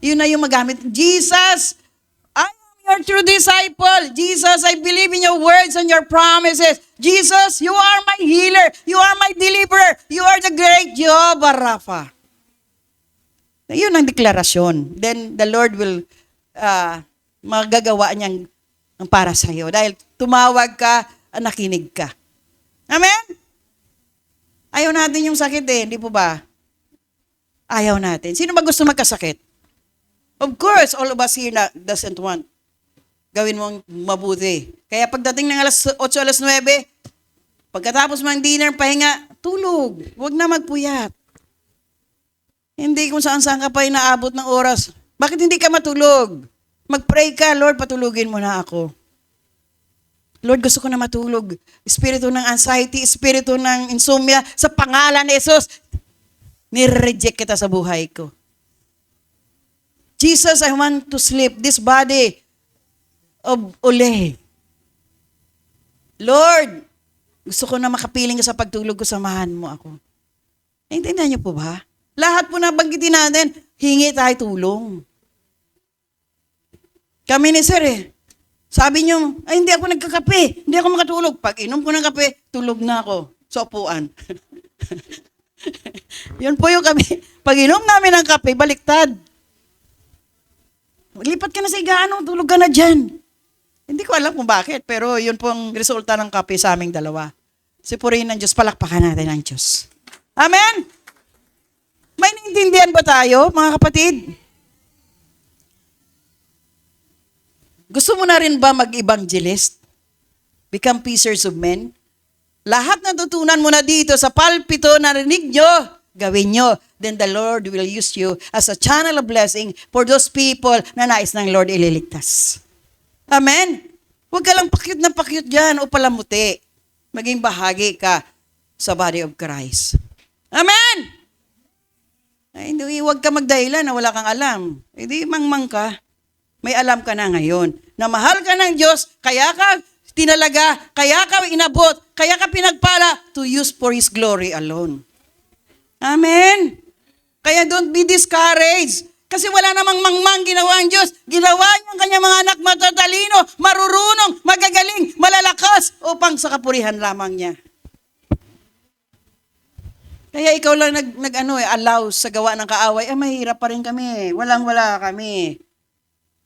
S1: Yun na yung magamit. Jesus, I am your true disciple. Jesus, I believe in your words and your promises. Jesus, you are my healer. You are my deliverer. You are the great Jehovah Rapha. Yun ang deklarasyon. Then the Lord will magagawa niyang para sa iyo. Dahil tumawag ka, nakinig ka. Amen? Ayaw natin yung sakit eh, hindi po ba? Ayaw natin. Sino ba gusto magkasakit? Of course, all of us here doesn't want. Gawin mong mabuti. Kaya pagdating ng alas 8, alas 9, pagkatapos mang dinner, pahinga, tulog. Huwag na magpuyat. Hindi kung saan-saan ka pa inaabot ng oras. Bakit hindi ka matulog? Mag-pray ka, Lord, patulugin mo na ako. Lord, gusto ko na matulog. Espiritu ng anxiety, espiritu ng insomnia, sa pangalan ni Jesus, nire-reject kita sa buhay ko. Jesus, I want to sleep this body of ule. Lord, gusto ko na makapiling ka sa pagtulog ko, samahan mo ako. Naintindihan niyo po ba? Lahat po na banggitin natin, hingi tayo tulong. Kami ni Sir sabi niyo, ay hindi ako nagkakape, hindi ako makatulog. Pag inom ko ng kape, tulog na ako sa upuan. Yun po yung kami. Pag inom namin ng kape, baliktad. Lipat ka na sa higaan, tulog ka na dyan. Hindi ko alam kung bakit, pero yun po ang resulta ng kape sa aming dalawa. Sipurihin ng Diyos, palakpakan natin ng Diyos. Amen? May naintindihan ba tayo, mga kapatid? Gusto mo na rin ba mag-evangelist? Become fishers of men? Lahat na tutunan mo na dito sa palpito, narinig nyo, gawin nyo. Then the Lord will use you as a channel of blessing for those people na nais ng Lord ililigtas. Amen? Huwag ka lang pakyut na pakyut dyan o palamuti. Maging bahagi ka sa body of Christ. Amen? Ay, hindi, huwag ka magdahilan na wala kang alam. Hindi, mangmang ka. May alam ka na ngayon. Na mahal ka ng Diyos, kaya ka tinalaga, kaya ka inabot, kaya ka pinagpala to use for His glory alone. Amen? Kaya don't be discouraged. Kasi wala namang mangmang ginawa ang Diyos. Ginawa niya ang kanyang mga anak matatalino, marurunong, magagaling, malalakas, upang sa kapurihan lamang niya. Kaya ikaw lang allow sa gawa ng kaaway, mahirap pa rin kami. Walang-wala kami.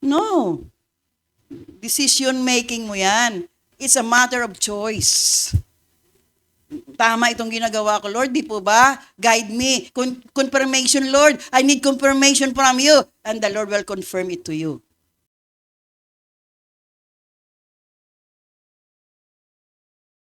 S1: No. Decision making mo yan. It's a matter of choice. Tama itong ginagawa ko, Lord, di po ba? Guide me. Confirmation, Lord. I need confirmation from you. And the Lord will confirm it to you.